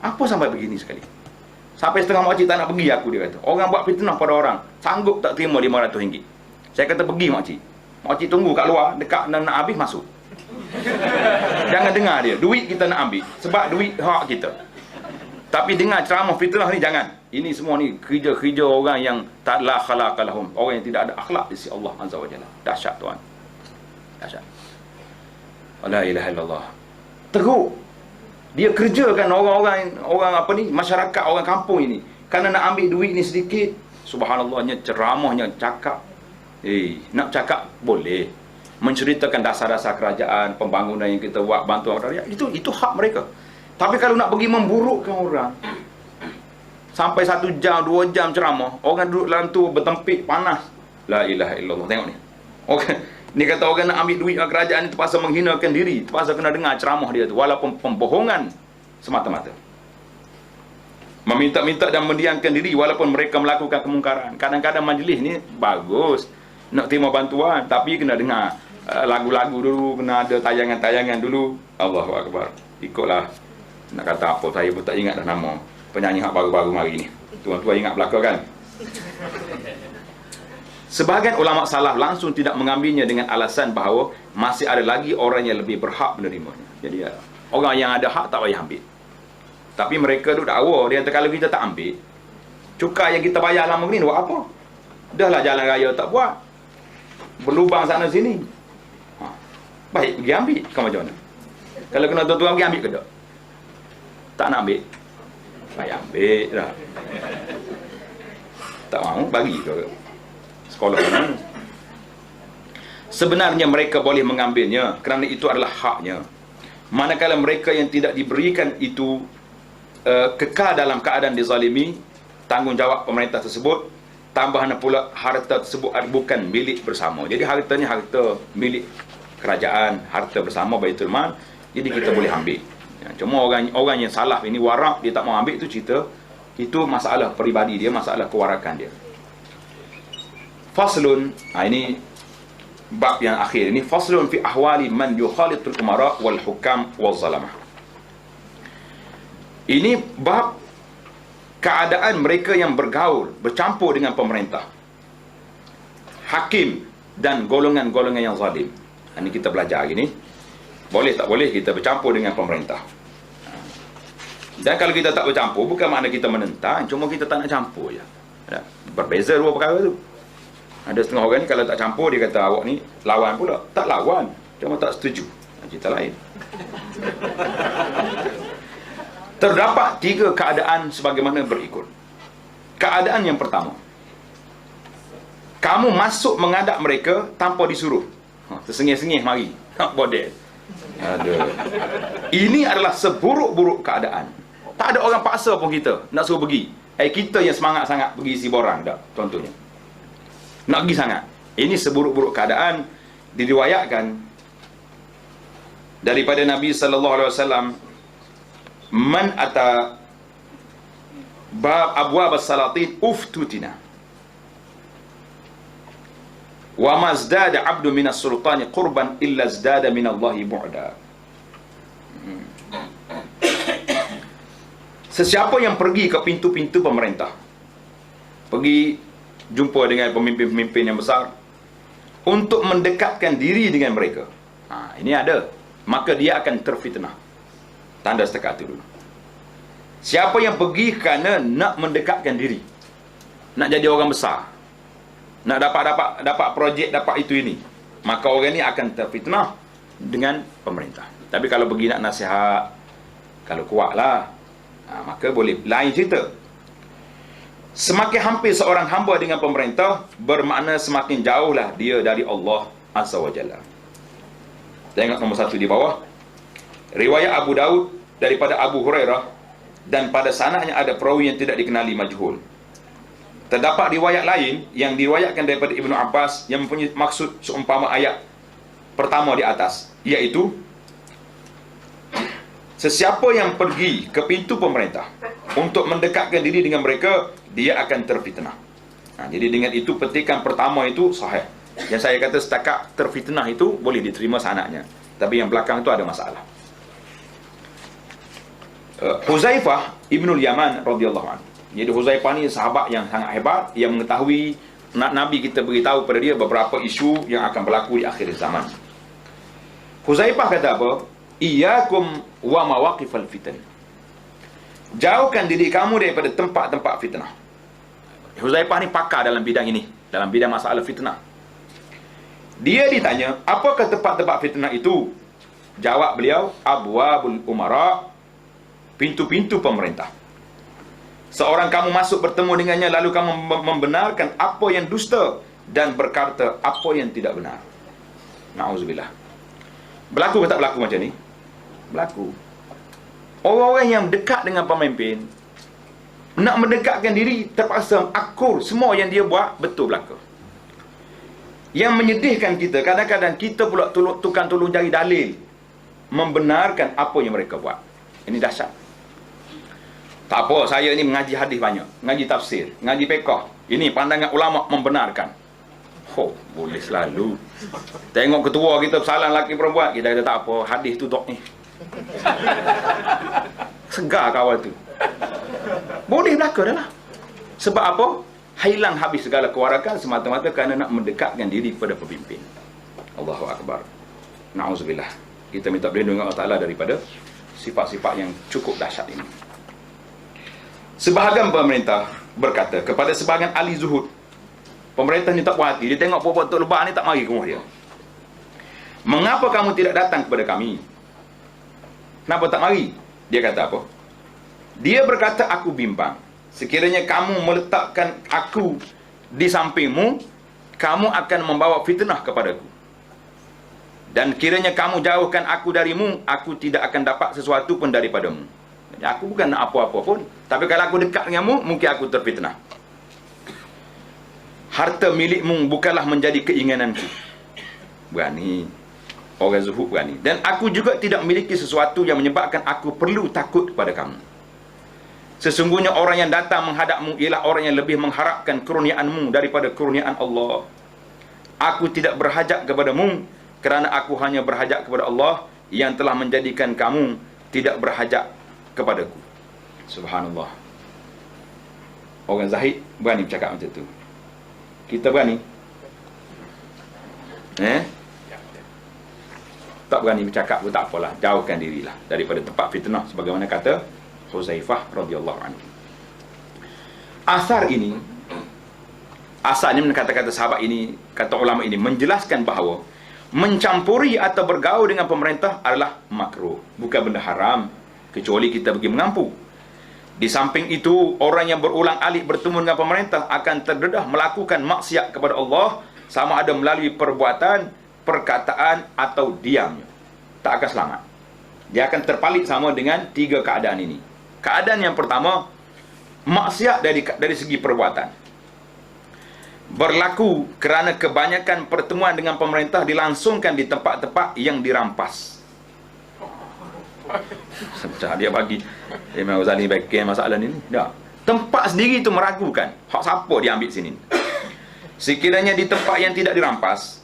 Apa sampai begini sekali? Sampai setengah makcik tak nak pergi aku, dia kata. Orang buat fitnah pada orang, sanggup tak terima RM500. Saya kata pergi makcik. Makcik tunggu kat luar, dekat nak habis masuk. Jangan dengar dia. Duit kita nak ambil, sebab duit hak kita. Tapi dengar ceramah fitnah ni jangan. Ini semua ni kerja-kerja orang yang tak la khalaqa lahum, orang yang tidak ada akhlak di sisi Allah Azza wa Jalla. Dahsyat tuan. Dahsyat. La ilaha illallah. Teruk. Dia kerjakan orang apa ni, masyarakat, orang kampung ini, kerana nak ambil duit ni sedikit. Subhanallahnya, ceramahnya, cakap. Nak cakap boleh, menceritakan dasar-dasar kerajaan, pembangunan yang kita buat, bantuan rakyat, itu hak mereka. Tapi kalau nak pergi memburukkan orang, sampai 1 jam, 2 jam ceramah, orang duduk dalam tu bertempik panas. La ilaha illallah. Tengok ni. Okay. Ni kata orang nak ambil duit kerajaan ni terpaksa menghinakan diri, terpaksa kena dengar ceramah dia tu, walaupun pembohongan semata-mata. Meminta-minta dan mendiamkan diri walaupun mereka melakukan kemungkaran. Kadang-kadang majlis ni bagus, nak terima bantuan, tapi kena dengar lagu-lagu dulu, kena ada tayangan-tayangan dulu. Allahu Akbar. Ikutlah. Nak kata apa, saya pun tak ingat dah nama penyanyi hak baru-baru hari ni. Tuan-tuan ingat belaka kan? Sebahagian ulama salaf langsung tidak mengambilnya dengan alasan bahawa masih ada lagi orang yang lebih berhak menerimanya. Jadi orang yang ada hak tak payah ambil. Tapi mereka tu dakwa, dia kata kalau kita tak ambil, cukai yang kita bayar lama ni buat apa? Dahlah jalan raya tak buat, berlubang sana sini. Baik pergi ambil, kau macam mana? Kalau kena tuan-tuan pergi ambil ke tak? Tak nak ambil, baik ambil dah. Tak mahu, bagi ke sekolah mana? Sebenarnya mereka boleh mengambilnya kerana itu adalah haknya. Manakala mereka yang tidak diberikan itu kekal dalam keadaan dizalimi, tanggungjawab pemerintah tersebut, tambahan pula harta tersebut bukan milik bersama. Jadi harta ni harta milik kerajaan, harta bersama Baitul Mal, jadi kita boleh ambil. Cuma orang yang salah ini warak, dia tak mau ambil, itu cerita, itu masalah peribadi dia, masalah kewarakan dia. Faslun, ini bab yang akhir ini, faslun fi ahwali man yukhalitul umara wal hukam wal zalamah. Ini bab keadaan mereka yang bergaul, bercampur dengan pemerintah, hakim dan golongan-golongan yang zalim. Ini kita belajar hari ni. Boleh tak boleh kita bercampur dengan pemerintah. Dan kalau kita tak bercampur, bukan makna kita menentang, cuma kita tak nak campur je. Berbeza dua perkara tu. Ada setengah orang ni kalau tak campur, dia kata awak ni lawan pula. Tak lawan, cuma tak setuju. Cerita lain. Terdapat tiga keadaan sebagaimana berikut. Keadaan yang pertama, kamu masuk menghadap mereka tanpa disuruh. Tersengih-sengih mari. Bodel. Aduh. Ini adalah seburuk-buruk keadaan. Tak ada orang paksa pun kita nak suruh pergi. Kita yang semangat sangat pergi isi borang tak, contohnya. Nak pergi sangat. Ini seburuk-buruk keadaan. Diriwayatkan daripada Nabi sallallahu alaihi wasallam, man ata bab abwab as-salatin uftutina wa ma zdada 'abdu min as-sultani qurban illa zdada min Allahi bu'da. Sesiapa yang pergi ke pintu-pintu pemerintah, pergi jumpa dengan pemimpin-pemimpin yang besar untuk mendekatkan diri dengan mereka, ini ada, maka dia akan terfitnah. Tanda setakat itu dulu. Siapa yang pergi kerana nak mendekatkan diri, nak jadi orang besar, nak dapat projek, dapat itu ini, maka orang ni akan terfitnah dengan pemerintah. Tapi kalau pergi nak nasihat, kalau kuatlah, maka boleh. Lain cerita. Semakin hampir seorang hamba dengan pemerintah, bermakna semakin jauhlah dia dari Allah Azza wa Jalla. Tengok nombor 1 di bawah. Riwayat Abu Daud daripada Abu Hurairah, dan pada sanadnya ada perawi yang tidak dikenali, majhul. Terdapat riwayat lain yang diriwayatkan daripada Ibnu Abbas yang mempunyai maksud seumpama ayat pertama di atas, iaitu sesiapa yang pergi ke pintu pemerintah untuk mendekatkan diri dengan mereka, dia akan terfitnah. Jadi dengan itu petikan pertama itu sahih. Yang saya kata setakat terfitnah itu boleh diterima sanadnya, tapi yang belakang itu ada masalah. Huzaifah Ibnul Yaman radhiyallahu anhu. Jadi Huzaifah ni sahabat yang sangat hebat, yang mengetahui, Nabi kita beritahu kepada dia beberapa isu yang akan berlaku di akhir zaman. Huzaifah kata apa? Iyyakum wa mawaqifal fitan. Jauhkan diri kamu daripada tempat-tempat fitnah. Huzaifah ni pakar dalam bidang ini, dalam bidang masalah fitnah. Dia ditanya, apakah tempat-tempat fitnah itu? Jawab beliau, abwabul umara, pintu-pintu pemerintah. Seorang kamu masuk bertemu dengannya, lalu kamu membenarkan apa yang dusta dan berkata apa yang tidak benar. Na'udzubillah. Berlaku ke tak berlaku macam ni? Berlaku. Orang-orang yang dekat dengan pemimpin, nak mendekatkan diri, terpaksa akur semua yang dia buat betul belaka. Yang menyedihkan kita, kadang-kadang kita pula tukang tolong cari dalil membenarkan apa yang mereka buat. Ini dahsyat. Tak apa, saya ni mengaji hadis banyak, mengaji tafsir, mengaji fiqh. Ini pandangan ulama membenarkan. Oh, boleh selalu. Tengok ketua kita bersalah lelaki perempuan, kita kata tak apa, hadis tu dok ni. Segar kawal tu. Boleh belaka dah lah. Sebab apa? Hilang habis segala kewarakan semata-mata kerana nak mendekatkan diri kepada pemimpin. Allahu Akbar. Na'udzubillah. Kita minta perlindungan Allah Ta'ala daripada sifat-sifat yang cukup dahsyat ini. Sebahagian pemerintah berkata kepada sebahagian ahli zuhud, pemerintah ni tak puas hati, dia tengok perempuan Tok Lebah ni tak mari ke rumah dia. Mengapa kamu tidak datang kepada kami? Kenapa tak mari? Dia kata apa? Dia berkata, aku bimbang. Sekiranya kamu meletakkan aku di sampingmu, kamu akan membawa fitnah kepadaku. Dan kiranya kamu jauhkan aku darimu, aku tidak akan dapat sesuatu pun daripadamu. Jadi aku bukan nak apa-apa pun. Tapi kalau aku dekat denganmu, mungkin aku terfitnah. Harta milikmu bukanlah menjadi keinginanku. Berani. Orang zuhud berani. Dan aku juga tidak memiliki sesuatu yang menyebabkan aku perlu takut kepada kamu. Sesungguhnya orang yang datang menghadapmu ialah orang yang lebih mengharapkan kurniaanmu daripada kurniaan Allah. Aku tidak berhajat kepadamu kerana aku hanya berhajat kepada Allah yang telah menjadikan kamu tidak berhajat kepadaku. Subhanallah. Orang zahid berani bercakap macam tu. Kita berani? Tak berani bercakap pun tak apalah. Jauhkan dirilah daripada tempat fitnah sebagaimana kata Huzaifah radhiyallahu anhu. Asar ini, asalnya kata-kata sahabat ini, kata ulama ini menjelaskan bahawa mencampuri atau bergaul dengan pemerintah adalah makruh, bukan benda haram, kecuali kita pergi mengampu. Di samping itu, orang yang berulang alik bertemu dengan pemerintah akan terdedah melakukan maksiat kepada Allah, sama ada melalui perbuatan, perkataan atau diamnya. Tak akan selamat. Dia akan terpalit sama dengan tiga keadaan ini. Keadaan yang pertama, maksiat dari segi perbuatan. Berlaku kerana kebanyakan pertemuan dengan pemerintah dilangsungkan di tempat-tempat yang dirampas. Dia bagi Imam Ghazali baikkan masalah ni. Tak. Tempat sendiri itu meragukan. Hak siapa dia ambil sini? Sekiranya di tempat yang tidak dirampas,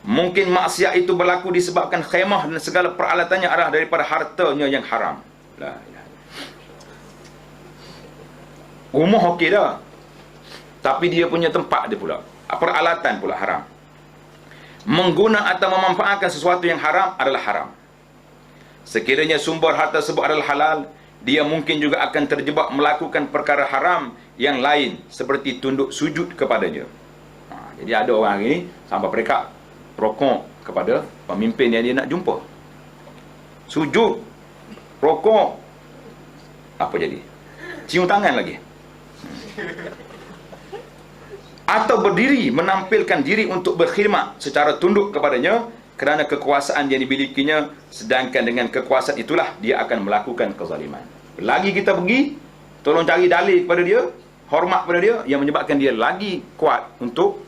mungkin maksiat itu berlaku disebabkan khemah dan segala peralatannya adalah daripada hartanya yang haram. La ilaha. Rumah okey dah, tapi dia punya tempat dia pula, peralatan pula haram. Mengguna atau memanfaatkan sesuatu yang haram adalah haram. Sekiranya sumber harta tersebut adalah halal, dia mungkin juga akan terjebak melakukan perkara haram yang lain seperti tunduk sujud kepadanya. Jadi ada orang ini sampai mereka rokok kepada pemimpin yang dia nak jumpa. Sujud, rokok, apa jadi? Cium tangan lagi. Atau berdiri menampilkan diri untuk berkhidmat secara tunduk kepadanya kerana kekuasaan yang dimilikinya, sedangkan dengan kekuasaan itulah dia akan melakukan kezaliman. Lagi kita pergi tolong cari dalil kepada dia, hormat kepada dia, yang menyebabkan dia lagi kuat untuk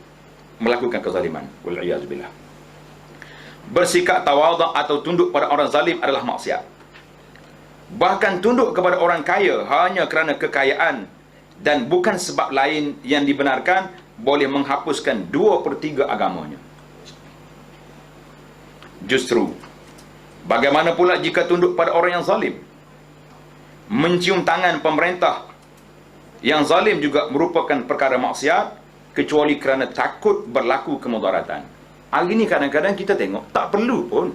melakukan kezaliman. Wal'iyazubillah. Bersikap tawaduk atau tunduk pada orang zalim adalah maksiat. Bahkan tunduk kepada orang kaya hanya kerana kekayaan dan bukan sebab lain yang dibenarkan, boleh menghapuskan 2/3 agamanya. Justru, bagaimana pula jika tunduk pada orang yang zalim? Mencium tangan pemerintah yang zalim juga merupakan perkara maksiat, kecuali kerana takut berlaku kemudaratan. Hari ni kadang-kadang kita tengok, tak perlu pun.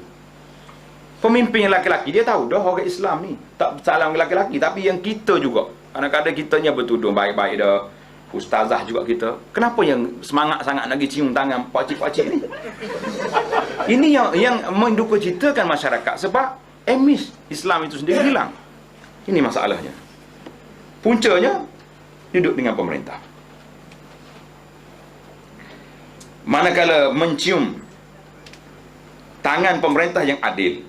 Pemimpin yang laki-laki, dia tahu dah orang Islam ni tak salam laki-laki, tapi yang kita juga kadang-kadang kitanya bertuduh baik-baik dah. Ustazah juga kita. Kenapa yang semangat sangat lagi cium tangan pakcik-pakcik ni? Ini yang menduka citakan masyarakat, sebab emis Islam itu sendiri hilang. Ini masalahnya. Puncanya duduk dengan pemerintah. Manakala mencium tangan pemerintah yang adil,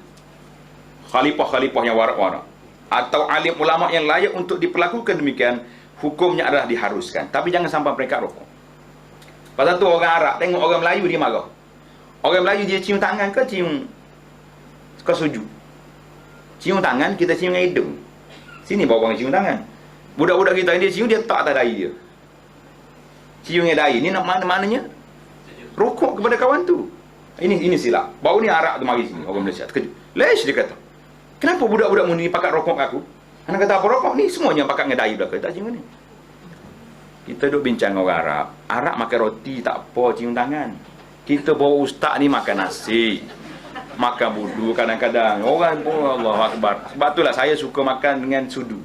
khalifah-khalifah yang warak-warak, atau alim ulama yang layak untuk diperlakukan demikian, hukumnya adalah diharuskan. Tapi jangan sampai mereka rokok. Pasal tu orang Arab tengok orang Melayu dia marah. Orang Melayu dia cium tangan ke cium ke sujud? Cium tangan, kita cium dengan hidung. Sini bawa orang cium tangan. Budak-budak kita dia cium, dia tak atas dahi dia. Cium dengan dahi ni nak maknanya rokok kepada kawan tu. Ini silap. Baru ni Arab tu mari sini, orang Malaysia terkejut. Lesh dia kata, kenapa budak-budak mu ni pakat rokok kat aku? Anak kata apa rokok ni? Semuanya pakat dengan dahi belakang. Tak cium ni. Kita duduk bincang dengan orang Arab. Arab makan roti tak apa cium tangan. Kita bawa ustaz ni makan nasi, makan budu kadang-kadang. Orang pun Allah Akbar. Sebab itulah saya suka makan dengan sudu.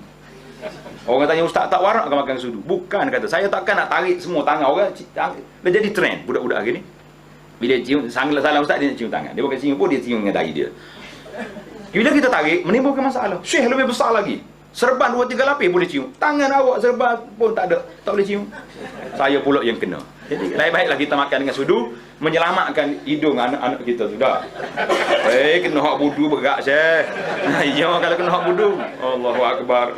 Orang tanya ustaz tak warak ke makan sudu? Bukan, kata saya takkan nak tarik semua tangan orang. Dia jadi trend budak-budak hari ni. Bila cium salam ustaz dia nak cium tangan. Dia bukan cium pun, dia cium dengan dahi dia. Bila kita tarik menimbulkan masalah. Syekh lebih besar lagi. Serban 2-3 lapis boleh cium. Tangan awak serban pun tak ada, tak boleh cium. Saya pula yang kena. Jadi lebih baiklah kita makan dengan sudu, menyelamatkan hidung anak-anak kita sudah. Kena hak budu berat Syekh. Ya kalau kena hak budu. Allahu Akbar.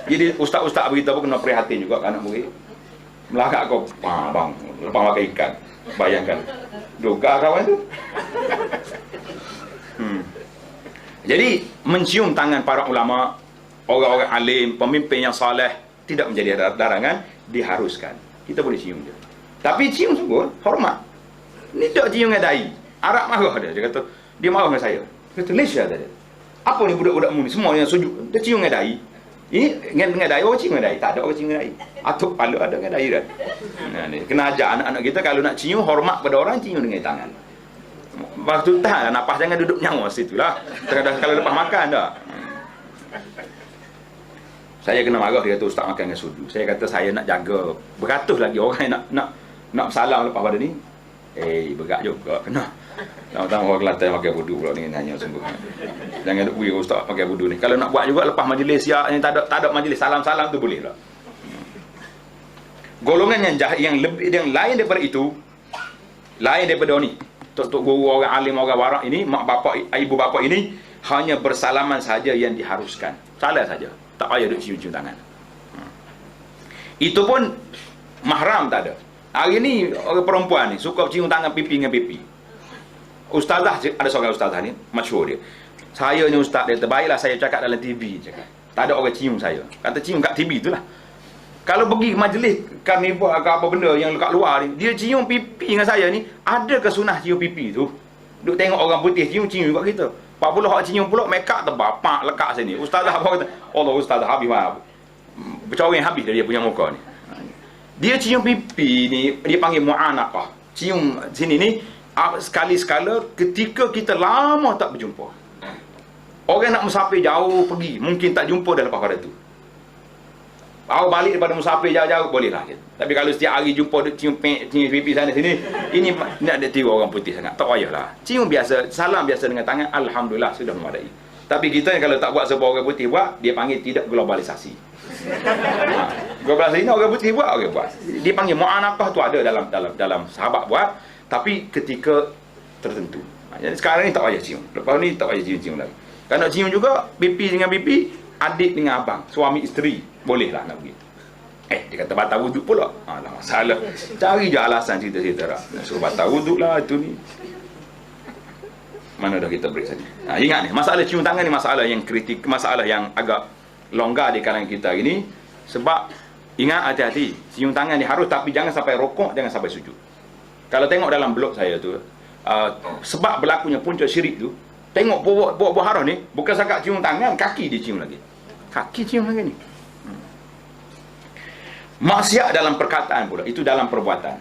Jadi ustaz-ustaz beritahu kena prihatin juga anak murid. Melakak kau, bang, lepas makan ikan. Bayangkan. Doga kawan tu. Jadi mencium tangan para ulama, orang-orang alim, pemimpin yang saleh tidak menjadi larangan, diharuskan. Kita boleh cium dia. Tapi cium sungguh hormat. Ni tak cium dengan dahi. Arab marah dia. Dia kata, dia marah dengan saya. Dia kata, Malaysia dia. Apa ni budak-budakmu ni? Semua yang sujud. Dia cium dengan dahi. Ini dengan dahi, orang cium dengan dahi. Tak ada orang cium dengan dahi. Atuk pala ada dengan dahi kan. Kena ajar anak-anak kita kalau nak cium, hormat pada orang, cium dengan tangan. Waktu tahan napas, jangan duduk nyawa situ lah. Kalau lepas makan dah. Saya kena marah, dia kata ustaz makan dengan sudu. Saya kata saya nak jaga. Beratus lagi orang yang nak salam lepas pada ni. Berat juga kena. Tama-tama orang Kelantan pakai wudu pula ni, hanya sungguh. Jangan duk bui ustaz pakai wudu ni. Kalau nak buat juga lepas majlis ya, yang tak ada majlis salam-salam tu boleh lah. Golongan yang lebih, yang lain daripada itu, lain daripada ni. Tok guru, orang alim, orang warak ini, mak bapak, ibu bapa ini hanya bersalaman saja yang diharuskan. Salah saja. Tak payah duk cium-cium tangan. Itu pun mahram tak ada. Hari ni orang perempuan ni suka cium tangan pipi dengan pipi. Ustazah, ada seorang ustazah ni, masyhur dia. Saya ni ustaz dia, terbaiklah saya cakap dalam TV cakap. Tak ada orang cium saya. Kata cium kat TV itulah. Kalau pergi majlis karnival ke apa benda yang dekat luar ni, dia cium pipi dengan saya ni, ada ke sunah cium pipi tu? Duk tengok orang putih cium juga kita. 40 hak cium pula make up tebal, pak lekat sini. Ustazah apa kata? Allah ustazah habis mah. Bercoreng habis dia punya muka ni. Dia cium pipi ni, dia panggil mu'anaqah. Cium sini ni sekali-sekala ketika kita lama tak berjumpa. Orang nak musafir jauh pergi, mungkin tak jumpa dah lepas pada tu. Awak balik daripada musafir jauh-jauh bolehlah. Tapi kalau setiap hari jumpa cium pipi sana sini, ini nak ada tiru orang putih sangat. Tak payahlah. Cium biasa, salam biasa dengan tangan, alhamdulillah sudah memadai. Tapi kita kalau tak buat sebab orang putih buat, dia panggil tidak globalisasi. Globalisasi ni orang putih buat, orang buat. Dia panggil mu'anaqah tu ada dalam sahabat buat, tapi ketika tertentu. Jadi sekarang ni tak payah cium. Lepas ni tak payah cium lagi. Kalau nak cium juga pipi dengan pipi, adik dengan abang, suami isteri. Bolehlah nak pergi. Dia kata batal wuduk pula. Alah masalah. Cari je alasan cerita-cerita dah. Suruh batal wuduk lah itu ni. Mana dah kita break saja. Ingat ni, masalah cium tangan ni masalah yang kritik, masalah yang agak longgar di kalangan kita ini. Sebab ingat hati-hati, cium tangan ni harus, tapi jangan sampai rokok, jangan sampai sujud. Kalau tengok dalam blog saya tu, sebab berlakunya punca syirik tu, tengok buah harah ni, bukan sakat cium tangan, kaki dia cium lagi. Kaki cium lagi ni. Maksiat dalam perkataan pula, itu dalam perbuatan.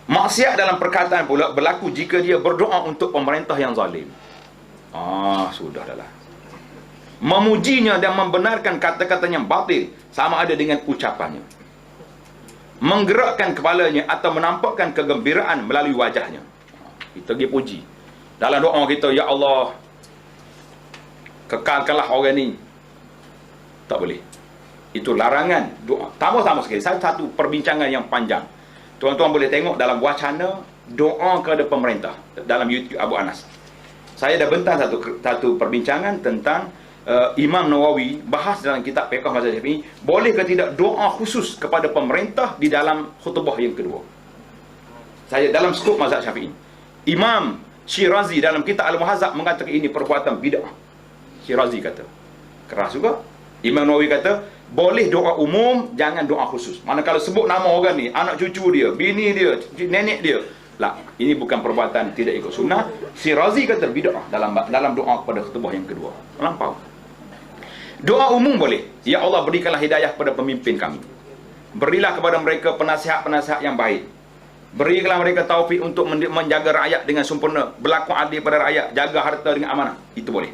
Maksiat dalam perkataan pula berlaku jika dia berdoa untuk pemerintah yang zalim. Sudah dah lah. Memujinya dan membenarkan kata-katanya yang batil sama ada dengan ucapannya. Menggerakkan kepalanya atau menampakkan kegembiraan melalui wajahnya. Kita pergi puji. Dalam doa kita, ya Allah, kekalkanlah orang ni. Tak boleh. Itu larangan doa. Sama-sama sekali. Satu perbincangan yang panjang. Tuan-tuan boleh tengok dalam wacana doa kepada pemerintah dalam YouTube Abu Anas. Saya dah bentang satu perbincangan tentang Imam Nawawi bahas dalam kitab Fiqh Mazhab Syafi'i, boleh ke tidak doa khusus kepada pemerintah di dalam khutbah yang kedua. Saya dalam skop mazhab Syafi'i. Imam Syirazi dalam kitab Al-Muhazzab mengatakan ini perbuatan bid'ah. Syirazi kata. Keras juga. Imam Nawawi kata boleh doa umum, jangan doa khusus. Manakala sebut nama orang ni, anak cucu dia, bini dia, nenek dia, lah, ini bukan perbuatan tidak ikut sunnah. Syirazi kata bid'ah dalam doa kepada khutbah yang kedua. Lampau. Doa umum boleh. Ya Allah, berikanlah hidayah kepada pemimpin kami. Berilah kepada mereka penasihat-penasihat yang baik. Berilah mereka taufik untuk menjaga rakyat dengan sempurna, berlaku adil pada rakyat, jaga harta dengan amanah. Itu boleh.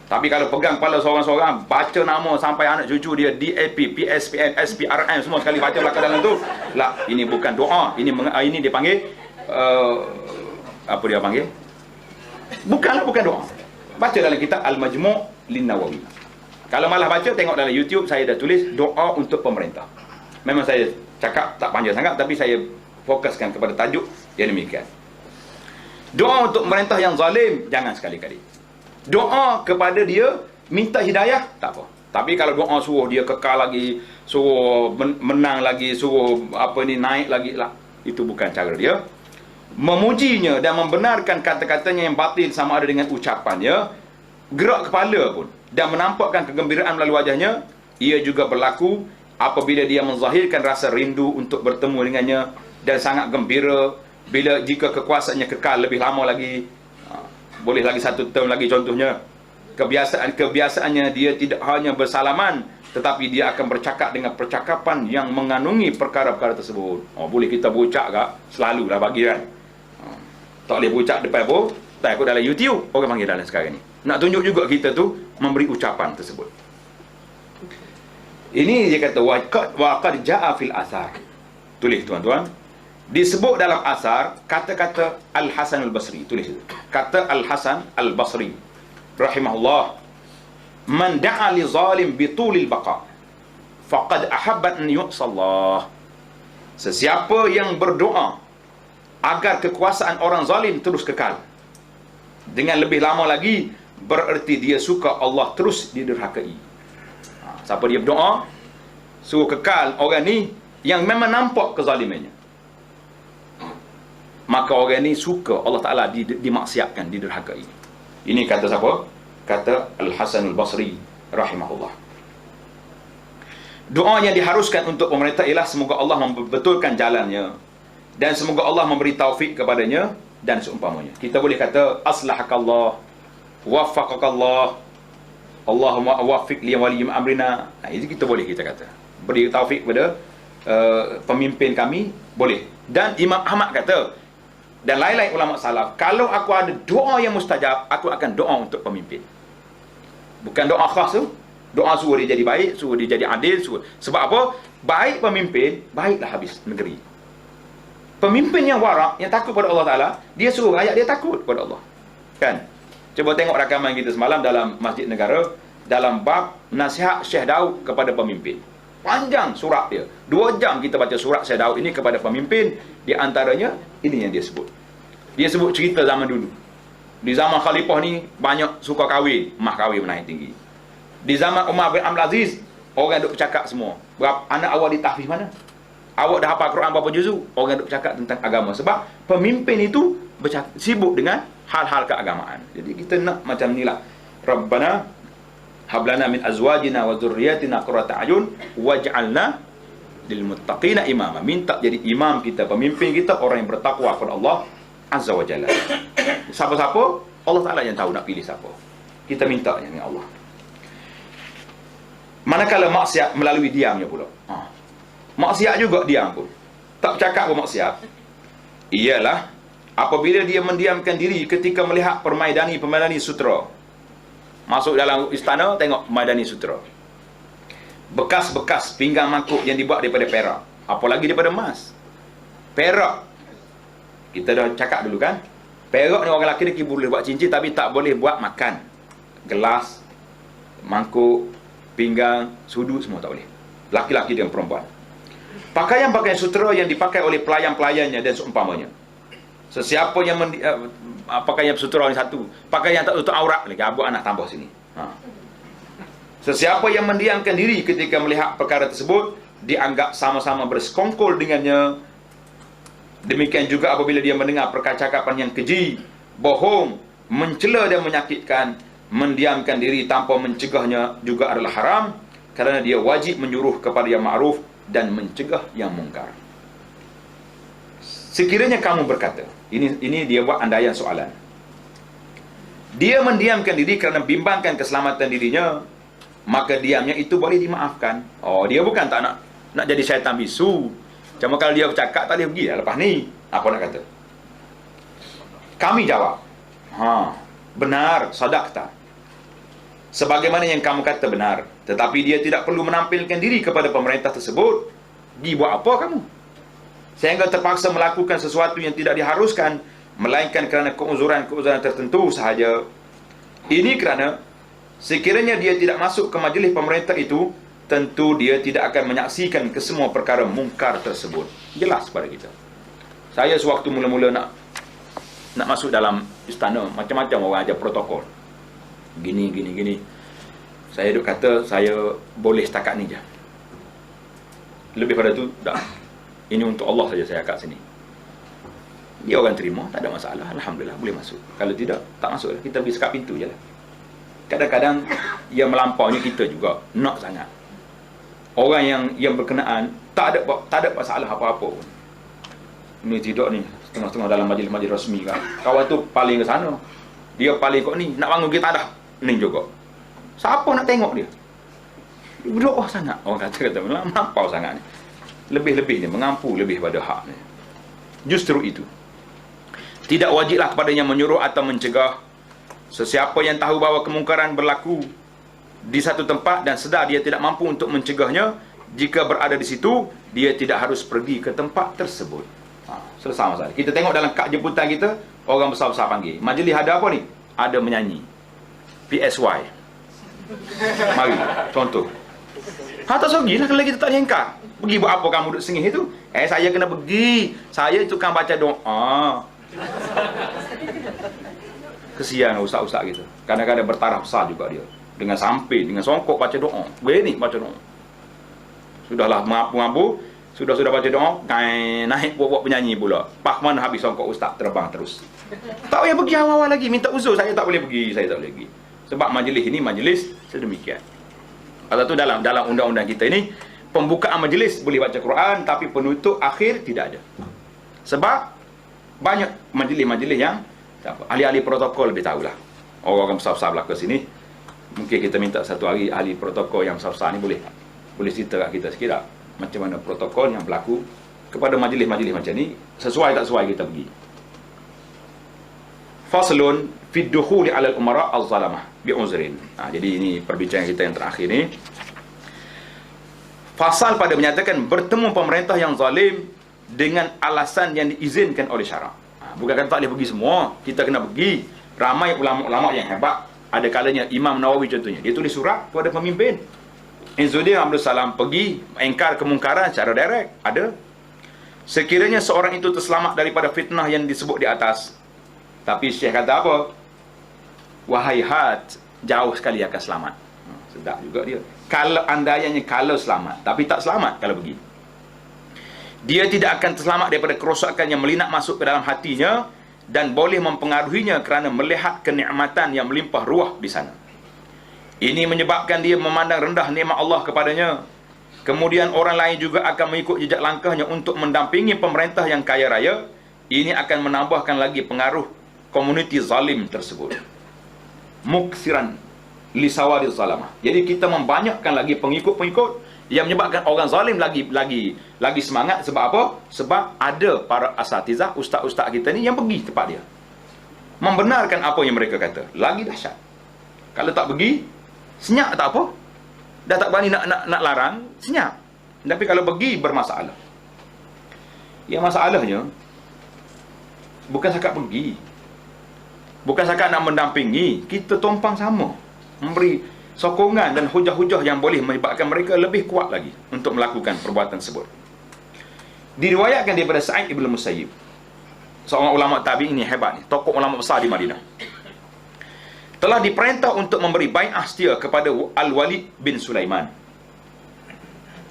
Tapi kalau pegang kepala seorang-seorang, baca nama sampai anak cucu dia, DAP, PSPN, SPRM, semua sekali baca belakang dalam tu, lah, ini bukan doa. Ini dia panggil apa dia panggil? Bukan doa. Baca dalam kitab Al-Majmu' Lin-Nawawi. Kalau malah baca, tengok dalam YouTube, saya dah tulis doa untuk pemerintah. Memang saya cakap tak panjang sangat, tapi saya fokuskan kepada tajuk yang demikian. Doa untuk pemerintah yang zalim, jangan sekali-kali. Doa kepada dia, minta hidayah, tak apa. Tapi kalau doa suruh dia kekal lagi, suruh menang lagi, suruh naik lagi, lah, itu bukan cara dia. Memujinya dan membenarkan kata-katanya yang batil sama ada dengan ucapannya, gerak kepala pun, dan menampakkan kegembiraan melalui wajahnya, ia juga berlaku apabila dia menzahirkan rasa rindu untuk bertemu dengannya dan sangat gembira jika kekuasaannya kekal lebih lama lagi. Boleh lagi 1 tahun lagi contohnya. Kebiasaannya dia tidak hanya bersalaman, tetapi dia akan bercakap dengan percakapan yang mengandungi perkara-perkara tersebut. Boleh kita berucap tak? Selalulah bagi kan. Tak boleh berucap depan apa? Tak ikut dalam YouTube, orang panggil dalam sekarang ni. Nak tunjuk juga kita tu memberi ucapan tersebut. Ini dia kata waqad ja'a fil athar. Tulis tuan-tuan. Disebut dalam asar kata-kata Al-Hasan Al-Basri. Tulis itu. Kata Al-Hasan Al-Basri rahimahullah, man da'a li zalim bitulil baqa faqad ahabba an yu'sallah. Sesiapa yang berdoa agar kekuasaan orang zalim terus kekal dengan lebih lama lagi, bererti dia suka Allah terus diderhakai. Siapa dia berdoa suruh kekal orang ni yang memang nampak kezalimannya, maka orang ni suka Allah Ta'ala dimaksiatkan, diderhakai. Ini kata siapa? Kata Al-Hasan Al-Basri rahimahullah. Doa yang diharuskan untuk pemerintah ialah semoga Allah membetulkan jalannya dan semoga Allah memberi taufik kepadanya dan seumpamanya. Kita boleh kata aslahakallah, waffaqakallah, Allahumma waffiq li wali amrina. Itu kita boleh kita kata. Beri taufik kepada pemimpin kami, boleh. Dan Imam Ahmad kata, dan lain-lain ulama salaf, kalau aku ada doa yang mustajab, aku akan doa untuk pemimpin. Bukan doa khas tu, doa suruh dia jadi baik, suruh dia jadi adil, suruh. Sebab apa? Baik pemimpin, baiklah habis negeri. Pemimpin yang warak, yang takut pada Allah Ta'ala, dia suruh rakyat dia takut pada Allah. Kan? Coba tengok rakaman kita semalam dalam Masjid Negara, dalam bab nasihat Syekh Daud kepada pemimpin. Panjang surat dia. 2 jam kita baca surat Syekh Daud ini kepada pemimpin. Di antaranya, ini yang dia sebut. Dia sebut cerita zaman dulu. Di zaman Khalifah ni, banyak suka kahwin. Mah kahwin menaik tinggi. Di zaman Umar bin Abdul Aziz, orang duk bercakap semua. Berapa anak awak ditahfiz mana? Awak dah hafal Quran berapa juzuk? Orang duk bercakap tentang agama. Sebab pemimpin itu sibuk dengan hal-hal keagamaan. Jadi kita nak macam ni lah. Rabbana hablana min azwajina wa dzurriyyatina qurrata a'yun waj'alna lil muttaqina imama. Minta jadi imam kita, pemimpin kita, orang yang bertakwa kepada Allah Azza wa Jalla. Siapa-siapa, Allah Ta'ala yang tahu nak pilih siapa. Kita minta dengan Allah. Manakala maksiat melalui diamnya pula. Maksiat juga diam pun. Tak bercakap pun maksiat. Ialah apabila dia mendiamkan diri ketika melihat permaidani sutera. Masuk dalam istana, tengok permaidani sutera. Bekas-bekas pinggang mangkuk yang dibuat daripada perak. Apalagi daripada emas. Perak. Kita dah cakap dulu kan. Perak ni orang lelaki dia boleh buat cincin, tapi tak boleh buat makan. Gelas, mangkuk, pinggang, sudu, semua tak boleh. Laki-laki dengan perempuan. Pakaian-pakaian sutera yang dipakai oleh pelayan-pelayannya dan seumpamanya. Sesiapa yang pakaian sutera ni satu, pakaian tak tutup aurat lagi, abu anak tambah sini. Sesiapa yang mendiamkan diri ketika melihat perkara tersebut, dianggap sama-sama bersekongkol dengannya. Demikian juga apabila dia mendengar percakapan yang keji, bohong, mencela dan menyakitkan, mendiamkan diri tanpa mencegahnya juga adalah haram, kerana dia wajib menyuruh kepada yang ma'ruf dan mencegah yang mungkar. Sekiranya kamu berkata, ini dia buat andaian soalan, dia mendiamkan diri kerana bimbangkan keselamatan dirinya, maka diamnya itu boleh dimaafkan. Oh, dia bukan tak nak jadi syaitan bisu. Cuma kalau dia bercakap, tak boleh pergi dah lepas ni. Apa nak kata? Kami jawab, benar, sadaqta. Sebagaimana yang kamu kata benar, tetapi dia tidak perlu menampilkan diri kepada pemerintah tersebut. Dibuat apa kamu? Sehingga terpaksa melakukan sesuatu yang tidak diharuskan, melainkan kerana keuzuran-keuzuran tertentu sahaja. Ini kerana sekiranya dia tidak masuk ke majlis pemerintah itu, tentu dia tidak akan menyaksikan kesemua perkara mungkar tersebut. Jelas pada kita. Saya sewaktu mula-mula nak masuk dalam istana, macam-macam orang ajar protokol. Gini. Saya duk kata, saya boleh setakat ni je. Lebih pada tu, tak. Ini untuk Allah saja saya kat sini. Dia orang terima, tak ada masalah. Alhamdulillah, boleh masuk. Kalau tidak, tak masuk. Kita pergi sekat pintu je lah. Kadang-kadang, ia melampaunya kita juga. Nak sangat. Orang yang berkenaan, tak ada masalah apa-apa pun. Ini tidak ni, setengah-setengah dalam majlis-majlis rasmi kan. Kawan tu paling ke sana. Dia paling kot ni, nak bangun kita dah. Ni juga. Siapa nak tengok dia? Dia berdoa sangat. Orang kata melampau sangat ni. Lebih-lebih ni, mengampu lebih pada hak ni. Justru itu. Tidak wajiblah kepadanya menyuruh atau mencegah. Sesiapa yang tahu bahawa kemungkaran berlaku di satu tempat dan sedar dia tidak mampu untuk mencegahnya, jika berada di situ, dia tidak harus pergi ke tempat tersebut. Selesai masalah. Kita tengok dalam kad jemputan kita, orang besar-besar panggil. Majlis ada apa ni? Ada menyanyi. PSY. Mari, contoh. Tak sogilah kalau kita tak diangkat. Pergi buat apa kamu duduk sengih itu? Saya kena pergi. Saya tukang baca doa. Kesian ustaz-ustaz kita. Kadang-kadang bertaraf besar juga dia. Dengan samping, dengan songkok baca doa. Begini baca doa. Sudahlah mengabu-ngabu. Sudah baca doa, naik buat penyanyi pula. Pak mana habis songkok ustaz terbang terus. Tak boleh pergi awal-awal lagi, minta uzur, saya tak boleh pergi, saya tak boleh pergi. Sebab majlis ini majlis sedemikian. Atau tu dalam undang-undang kita ini, pembukaan majlis boleh baca Quran, tapi penutup akhir tidak ada. Sebab banyak majlis-majlis yang ahli-ahli protokol lebih tahulah. Orang-orang besar-besar belakang sini, mungkin kita minta satu hari ahli protokol yang besar-besar ni boleh cerita kat kita sikit tak? Macam mana protokol yang berlaku kepada majlis-majlis macam ni, sesuai tak sesuai kita pergi. Faslun fi dukhuli 'ala al-umara az-zalamah bi uzrin. Jadi ini perbincangan kita yang terakhir ni. Fasal pada menyatakan bertemu pemerintah yang zalim dengan alasan yang diizinkan oleh syarak. Bukan kata tak boleh pergi semua, kita kena pergi. Ramai ulama-ulama yang hebat. Ada kalanya Imam Nawawi contohnya, dia tulis surat kepada pemimpin. Izzuddin Abdul Salam pergi engkar kemungkaran secara direct. Ada. Sekiranya seorang itu terselamat daripada fitnah yang disebut di atas. Tapi Syekh kata apa? Wahai hat, jauh sekali akan selamat. Sedap juga dia. Kalau andainya kalau selamat, tapi tak selamat kalau pergi. Dia tidak akan terselamat daripada kerosakan yang melinak masuk ke dalam hatinya dan boleh mempengaruhinya kerana melihat kenikmatan yang melimpah ruah di sana. Ini menyebabkan dia memandang rendah nikmat Allah kepadanya. Kemudian orang lain juga akan mengikut jejak langkahnya untuk mendampingi pemerintah yang kaya raya. Ini akan menambahkan lagi pengaruh komuniti zalim tersebut. Muksiran lisawari zalamah. Jadi kita membanyakkan lagi pengikut-pengikut yang menyebabkan orang zalim lagi semangat. Sebab apa? Sebab ada para asatizah, ustaz-ustaz kita ni yang pergi tempat dia, membenarkan apa yang mereka kata. Lagi dahsyat. Kalau tak pergi, senyap tak apa. Dah tak berani nak larang, senyap. Tapi kalau pergi, bermasalah. Yang masalahnya bukan sakat pergi, bukan sakat nak mendampingi. Kita tumpang sama, memberi sokongan dan hujah-hujah yang boleh menyebabkan mereka lebih kuat lagi untuk melakukan perbuatan tersebut. Diriwayatkan daripada Sa'id ibn Musayyib, seorang ulama tabi'in ini hebat ni, tokoh ulama besar di Madinah. telah diperintah untuk memberi bai'ah setia kepada Al-Walid bin Sulaiman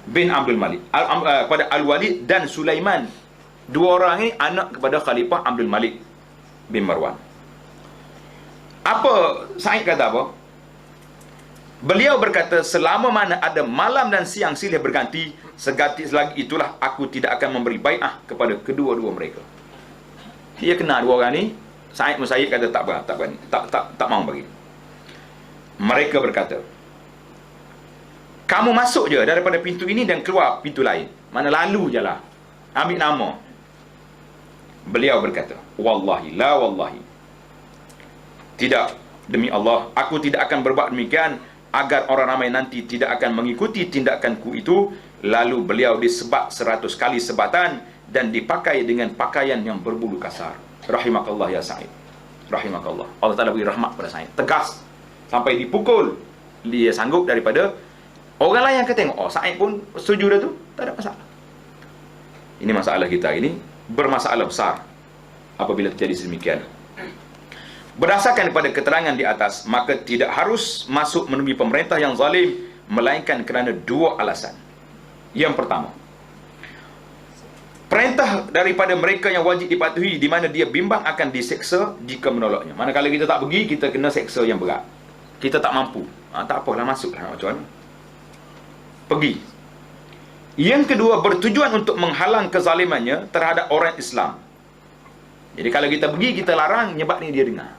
bin Abdul Malik, kepada Al-Walid dan Sulaiman. Dua orang ini anak kepada Khalifah Abdul Malik bin Marwan. Apa Said kata apa? Beliau berkata, selama mana ada malam dan siang silih berganti, selagi itulah aku tidak akan memberi bai'ah kepada kedua-dua mereka. Dia kenal dua orang ni. Said Musayyib kata tak berani, tak mau bagi. Mereka berkata, kamu masuk je daripada pintu ini dan keluar pintu lain. Mana lalu je lah. Ambil nama. Beliau berkata, wallahi, la wallahi. Tidak, demi Allah, aku tidak akan berbuat demikian agar orang ramai nanti tidak akan mengikuti tindakanku itu. Lalu beliau disebat 100 kali sebatan dan dipakai dengan pakaian yang berbulu kasar. Rahimakallah ya Sa'id. Rahimakallah. Allah Ta'ala beri rahmat pada Sa'id. Tegas. Sampai dipukul. Dia sanggup daripada orang lain yang ketengok. Oh, Sa'id pun setuju dah tu. Tak ada masalah. Ini masalah kita ini bermasalah besar apabila terjadi sedemikian. Berdasarkan kepada keterangan di atas, maka tidak harus masuk menemui pemerintah yang zalim, melainkan kerana dua alasan. Yang pertama, perintah daripada mereka yang wajib dipatuhi, di mana dia bimbang akan diseksa jika menolaknya. Manakala kita tak pergi, kita kena seksa yang berat. Kita tak mampu, tak apalah, masuklah macam mana. Pergi. Yang kedua, bertujuan untuk menghalang kezalimannya terhadap orang Islam. Jadi kalau kita pergi, kita larang, nyebab ni dia dengar.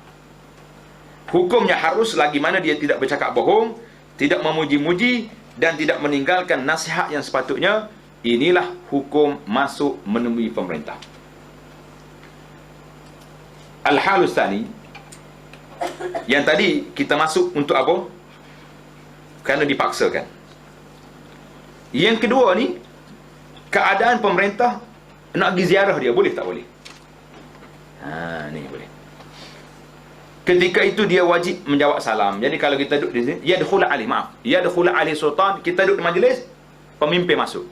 Hukumnya harus lagi mana dia tidak bercakap bohong, tidak memuji-muji dan tidak meninggalkan nasihat yang sepatutnya. Inilah hukum masuk menemui pemerintah. Al-halus tsani, yang tadi kita masuk untuk apa? Kerana dipaksakan. Yang kedua ni, keadaan pemerintah nak pergi ziarah dia, boleh tak boleh? Ni boleh. Ketika itu dia wajib menjawab salam. Jadi kalau kita duduk di sini, yadkhul alaihi, yadkhul alaihi sultan, kita duduk di majlis, pemimpin masuk.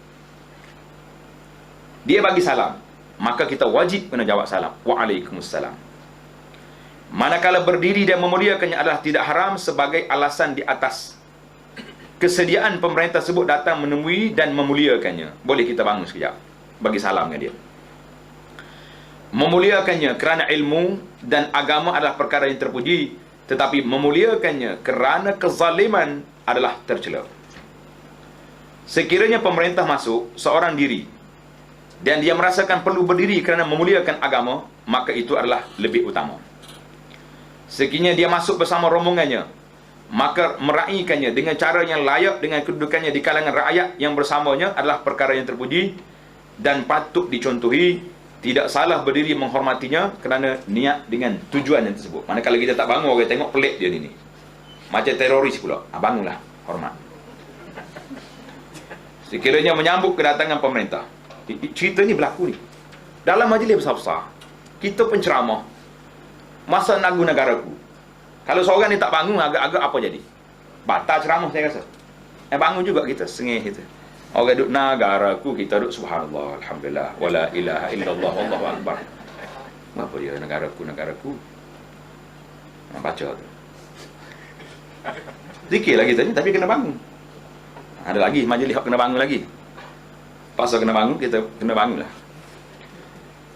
Dia bagi salam, maka kita wajib kena jawab salam. Waalaikumsalam. Manakala berdiri dan memuliakannya adalah tidak haram sebagai alasan di atas. Kesediaan pemerintah tersebut datang menemui dan memuliakannya. Boleh kita bangun sekejap, bagi salam dengan dia. Memuliakannya kerana ilmu dan agama adalah perkara yang terpuji, tetapi memuliakannya kerana kezaliman adalah tercela. Sekiranya pemerintah masuk seorang diri dan dia merasakan perlu berdiri kerana memuliakan agama, maka itu adalah lebih utama. Sekiranya dia masuk bersama rombongannya, maka meraihkannya dengan cara yang layak dengan kedudukannya di kalangan rakyat yang bersamanya adalah perkara yang terpuji dan patut dicontohi. Tidak salah berdiri menghormatinya kerana niat dengan tujuan yang tersebut. Manakala kita tak bangun, orang tengok pelik dia ni. Macam teroris pula. Bangunlah, hormat. Sekiranya menyambut kedatangan pemerintah. Cerita ni berlaku ni dalam majlis besar-besar. Kita penceramah masa lagu negaraku. Kalau seorang ni tak bangun, agak-agak apa jadi? Batal ceramah saya rasa. Bangun juga kita, sengih kita. Orang duduk negaraku, kita duduk subhanallah, alhamdulillah, wala ilaha illallah, wallahu akbar. Apa dia negaraku? Baca tu. Zikir lagi tadi, tapi kena bangun. Ada lagi majlis kena bangun lagi. Pasal kena bangun, kita kena bangunlah.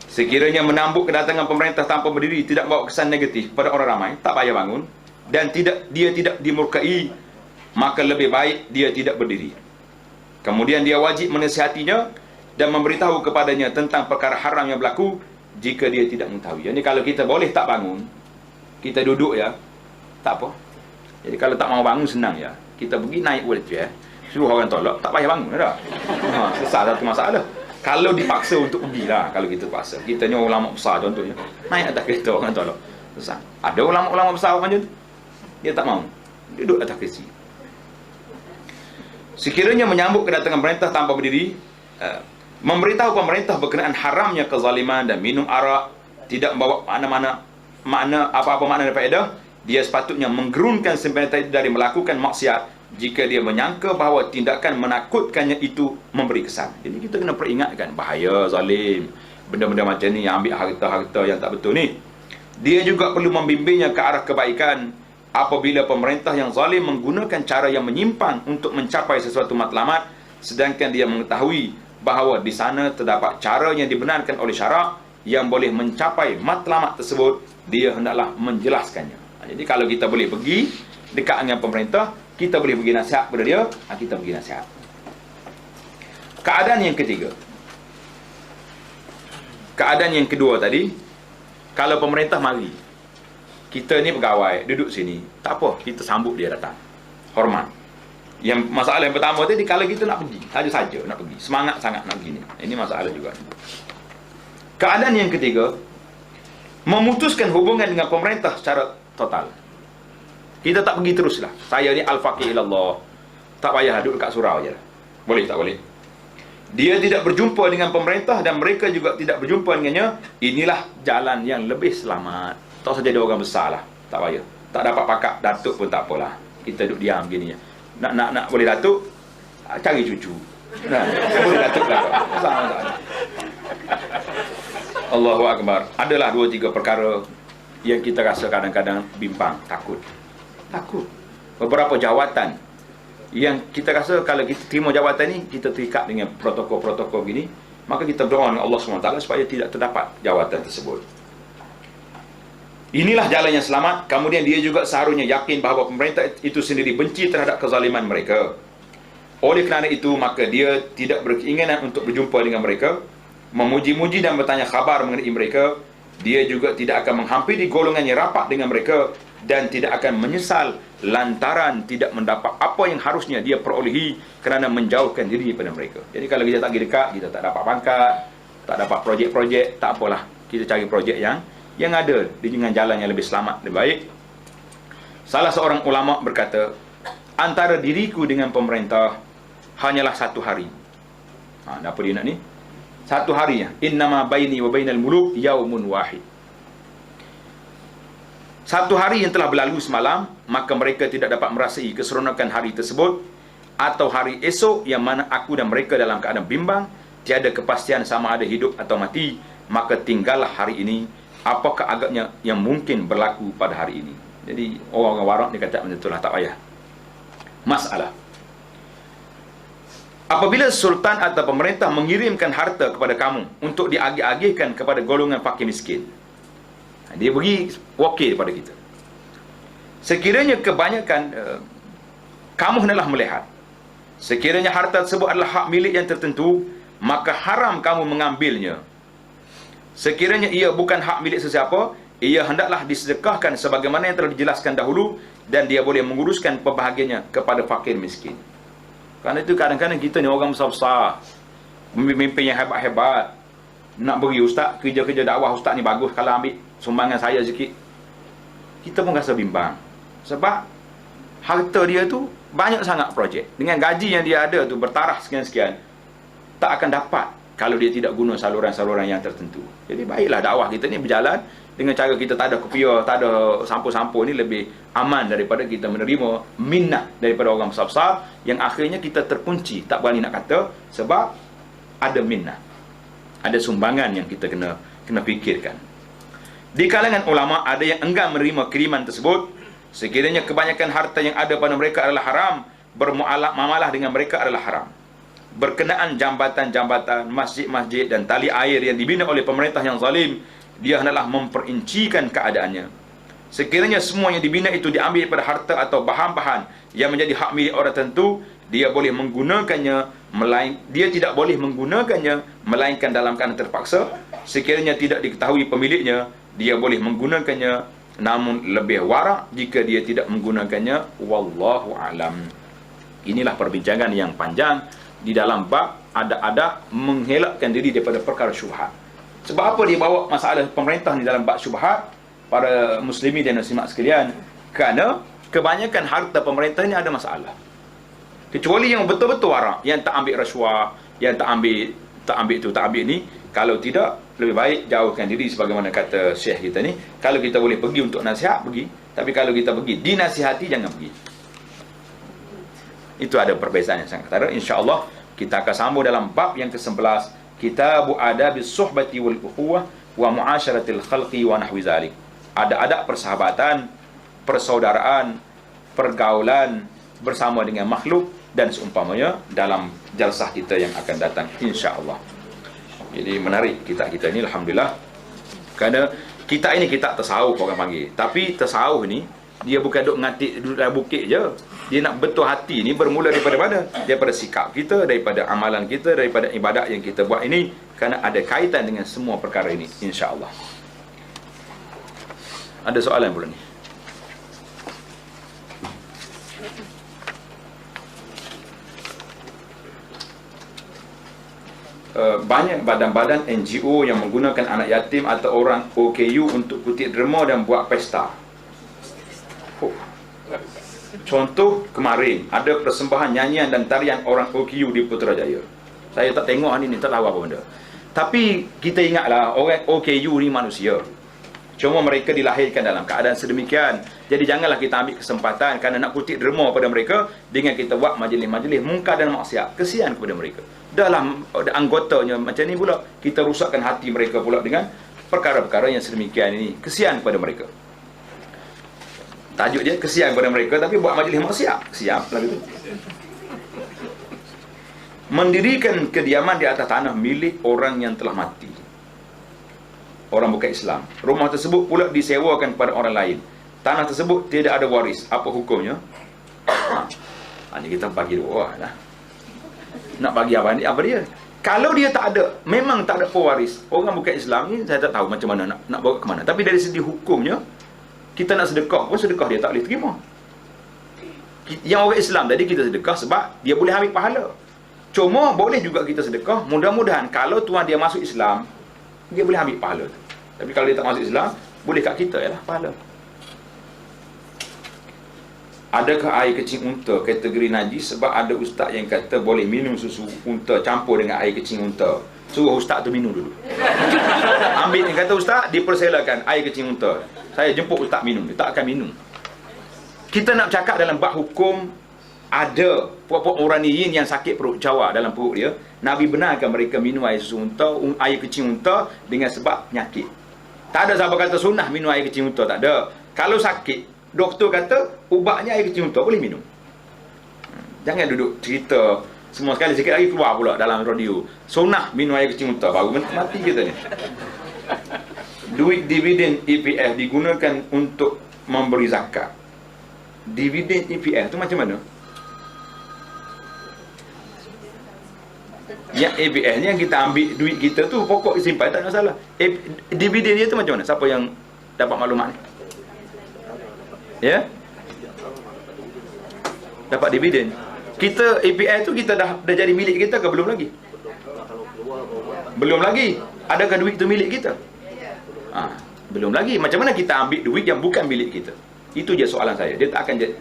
Sekiranya menambut kedatangan pemerintah tanpa berdiri tidak bawa kesan negatif pada orang ramai, tak payah bangun, dan dia tidak dimurkai, maka lebih baik dia tidak berdiri. Kemudian dia wajib menasihatinya dan memberitahu kepadanya tentang perkara haram yang berlaku jika dia tidak mengetahui. Jadi kalau kita boleh tak bangun, kita duduk ya, tak apa. Jadi kalau tak mau bangun, senang ya. Kita pergi naik wheelchair, suruh orang tolak, tak payah bangun dah. Selesai satu masalah. Kalau dipaksa untuk pergilah, kalau kita paksa. Kita ni ulama besar contohnya, naik atas kereta orang tolak. Selesai. Ada ulama-ulama besar macam tu, dia tak mau, duduk atas kereta. Sekiranya menyambut kedatangan pemerintah tanpa berdiri, memberitahu pemerintah berkenaan haramnya kezaliman dan minum arak, tidak membawa makna apa-apa makna dan faedah, dia sepatutnya menggerunkan pemerintah itu dari melakukan maksiat jika dia menyangka bahawa tindakan menakutkannya itu memberi kesan. Jadi kita kena peringatkan bahaya zalim, benda-benda macam ni yang ambil harta-harta yang tak betul ni. Dia juga perlu membimbingnya ke arah kebaikan apabila pemerintah yang zalim menggunakan cara yang menyimpang untuk mencapai sesuatu matlamat, sedangkan dia mengetahui bahawa di sana terdapat cara yang dibenarkan oleh syarak yang boleh mencapai matlamat tersebut, dia hendaklah menjelaskannya. Jadi kalau kita boleh pergi dekat dengan pemerintah, kita boleh bagi nasihat kepada dia, kita bagi nasihat. Keadaan yang ketiga, keadaan yang kedua tadi, kalau pemerintah mari, kita ni pegawai, duduk sini, tak apa, kita sambut dia datang, hormat. Yang masalah yang pertama tadi, kalau kita nak pergi, saja-saja nak pergi, semangat sangat nak pergi ni. Ini masalah juga. Keadaan yang ketiga, memutuskan hubungan dengan pemerintah secara total. Kita tak pergi teruslah. Saya ni al-faqih ilallah, tak payah duduk kat surau je. Boleh tak boleh? Dia tidak berjumpa dengan pemerintah dan mereka juga tidak berjumpa dengannya. Inilah jalan yang lebih selamat. Tak usah jadi orang besar lah, tak payah. Tak dapat pakak datuk pun tak apalah, kita duduk diam gini. Nak boleh datuk, cari cucu. Nah, boleh datuk lah. Allahu Akbar. Adalah 2-3 perkara yang kita rasa kadang-kadang bimbang, takut. Beberapa jawatan yang kita rasa kalau kita terima jawatan ni, kita terikat dengan protokol-protokol gini, maka kita berdoa dengan Allah SWT supaya tidak terdapat jawatan tersebut. Inilah jalan yang selamat. Kemudian dia juga seharusnya yakin bahawa pemerintah itu sendiri benci terhadap kezaliman mereka. Oleh kerana itu, maka dia tidak berkeinginan untuk berjumpa dengan mereka, memuji-muji dan bertanya khabar mengenai mereka. Dia juga tidak akan menghampiri golongan yang rapat dengan mereka dan tidak akan menyesal lantaran tidak mendapat apa yang harusnya dia perolehi kerana menjauhkan diri daripada mereka. Jadi kalau kita tak pergi dekat, kita tak dapat pangkat, tak dapat projek-projek, tak apalah. Kita cari projek yang ada dengan jalan yang lebih selamat, lebih baik. Salah seorang ulama berkata, antara diriku dengan pemerintah hanyalah 1 hari. Apa dia nak ni? 1 hari ya. Innama baini wa bainal muluk yaumun wahid. 1 hari yang telah berlalu semalam, maka mereka tidak dapat merasai keseronokan hari tersebut, atau hari esok yang mana aku dan mereka dalam keadaan bimbang, tiada kepastian sama ada hidup atau mati, maka tinggallah hari ini. Apakah agaknya yang mungkin berlaku pada hari ini? Jadi orang-orang warak dia kata macam itulah, tak payah. Masalah, apabila sultan atau pemerintah mengirimkan harta kepada kamu untuk diagih-agihkan kepada golongan fakir miskin, dia beri wakil kepada kita. Sekiranya kebanyakan kamu hendaklah melihat, sekiranya harta tersebut adalah hak milik yang tertentu, maka haram kamu mengambilnya. Sekiranya ia bukan hak milik sesiapa, ia hendaklah disedekahkan sebagaimana yang telah dijelaskan dahulu, dan dia boleh menguruskan pembahagiannya kepada fakir miskin. Kerana itu kadang-kadang kita ni orang besar-besar, pemimpin yang hebat-hebat, nak beri ustaz, kerja-kerja dakwah ustaz ni bagus, kalau ambil sumbangan saya sikit, kita pun rasa bimbang. Sebab harta dia tu banyak sangat projek. Dengan gaji yang dia ada tu bertaraf sekian-sekian, tak akan dapat kalau dia tidak guna saluran-saluran yang tertentu. Jadi baiklah dakwah kita ni berjalan dengan cara kita tak ada kopiah, tak ada sampo-sampo, ni lebih aman daripada kita menerima minnah daripada orang besar-besar yang akhirnya kita terkunci, tak berani nak kata sebab ada minnah, ada sumbangan yang kita kena fikirkan. Di kalangan ulama ada yang enggan menerima kiriman tersebut. Sekiranya kebanyakan harta yang ada pada mereka adalah haram, bermuamalah dengan mereka adalah haram. Berkenaan jambatan-jambatan, masjid-masjid dan tali air yang dibina oleh pemerintah yang zalim, dia hendaklah memperincikan keadaannya. Sekiranya semua yang dibina itu diambil pada harta atau bahan-bahan yang menjadi hak milik orang tertentu, dia boleh menggunakannya, dia tidak boleh menggunakannya melainkan dalam keadaan terpaksa. Sekiranya tidak diketahui pemiliknya, dia boleh menggunakannya, namun lebih warak jika dia tidak menggunakannya. Wallahu alam. Inilah perbincangan yang panjang di dalam bab ada mengelakkan diri daripada perkara syubhat. Sebab apa dia bawa masalah pemerintah ni dalam bab syubhat, para muslimin dan muslimat sekalian? Kerana kebanyakan harta pemerintah ni ada masalah. Kecuali yang betul-betul warak, yang tak ambil rasuah, yang tak ambil tu, tak ambil ni. Kalau tidak, lebih baik jauhkan diri sebagaimana kata syekh kita ni. Kalau kita boleh pergi untuk nasihat, pergi. Tapi kalau kita pergi dinasihati, jangan pergi. Itu ada perbezaan yang sangat ketara. InsyaAllah kita akan sambung dalam bab yang ke-11, Kitabu Adabis Suhbati wal Ukhuwah wa Mu'asyaratil Khalqi wa nahwi zalik. Ada adab persahabatan, persaudaraan, pergaulan bersama dengan makhluk dan seumpamanya dalam jalsah kita yang akan datang, insya-Allah. Jadi menarik kita ini, alhamdulillah. Kerana kita ini kita tasawuf orang panggil. Tapi tasawuf ni dia bukan duk ngatik duduk dalam bukit je. Dia nak betul hati ni bermula daripada mana? Daripada sikap kita, daripada amalan kita, daripada ibadat yang kita buat ini, kerana ada kaitan dengan semua perkara ini, insya-Allah. Ada soalan pula ni? Banyak badan-badan NGO yang menggunakan anak yatim atau orang OKU untuk kutip derma dan buat pesta. Contoh kemarin ada persembahan nyanyian dan tarian orang OKU di Putrajaya. Saya tak tengok ni tak tahu apa benda. Tapi kita ingatlah orang OKU ni manusia. Cuma mereka dilahirkan dalam keadaan sedemikian. Jadi janganlah kita ambil kesempatan kerana nak kutip derma pada mereka dengan kita buat majlis-majlis mungkar dan maksiat. Kesian kepada mereka. Dalam anggotanya macam ni pula, kita rusakkan hati mereka pula dengan perkara-perkara yang sedemikian ini. Kesian kepada mereka. Tajuk dia kesian kepada mereka, tapi buat majlis maksiat. Kesian lah gitu. Mendirikan kediaman di atas tanah milik orang yang telah mati, orang bukan Islam. Rumah tersebut pula disewakan kepada orang lain. Tanah tersebut tidak ada waris. Apa hukumnya? Ini kita bagi dua lah. Nak bagi apa dia? Kalau dia tak ada, memang tak ada pewaris, orang bukan Islam ni, saya tak tahu macam mana nak bawa ke mana. Tapi dari segi hukumnya, kita nak sedekah pun sedekah dia tak boleh terima. Yang orang Islam tadi kita sedekah sebab dia boleh ambil pahala. Cuma boleh juga kita sedekah, mudah-mudahan kalau tuan dia masuk Islam, dia boleh ambil pahala tu. Tapi kalau dia tak masuk Islam, boleh kat kita ialah pahala. Adakah air kecing unta kategori najis? Sebab ada ustaz yang kata boleh minum susu unta campur dengan air kecing unta. Suruh ustaz tu minum dulu. Ambil ni, kata ustaz, dipersilakan air kecing unta. Saya jemput ustaz minum, dia tak akan minum. Kita nak cakap dalam bab hukum, ada puak-puak oraniyin yang sakit perut Jawa dalam perut dia, Nabi benarkan mereka minum air susu unta, air kecing unta dengan sebab penyakit. Tak ada sahabat kata sunnah minum air kecing unta, tak ada. Kalau sakit, doktor kata ubatnya air kecing unta, boleh minum. Jangan duduk cerita semua sekali, sikit lagi keluar pula dalam radio sunnah minum air kecing unta, baru mati kita ni. Duit dividen EPF digunakan untuk memberi zakat. Dividen EPF tu macam mana? Yang EPF ni yang kita ambil duit kita tu, pokok simpan tak ada masalah. Dividen dia tu macam mana? Siapa yang dapat maklumat ni? Ya? Dapat dividen. Kita API tu kita dah jadi milik kita ke belum lagi? Belum lagi. Adakah duit tu milik kita? Belum lagi. Macam mana kita ambil duit yang bukan milik kita? Itu je soalan saya. Dia tak akan jadi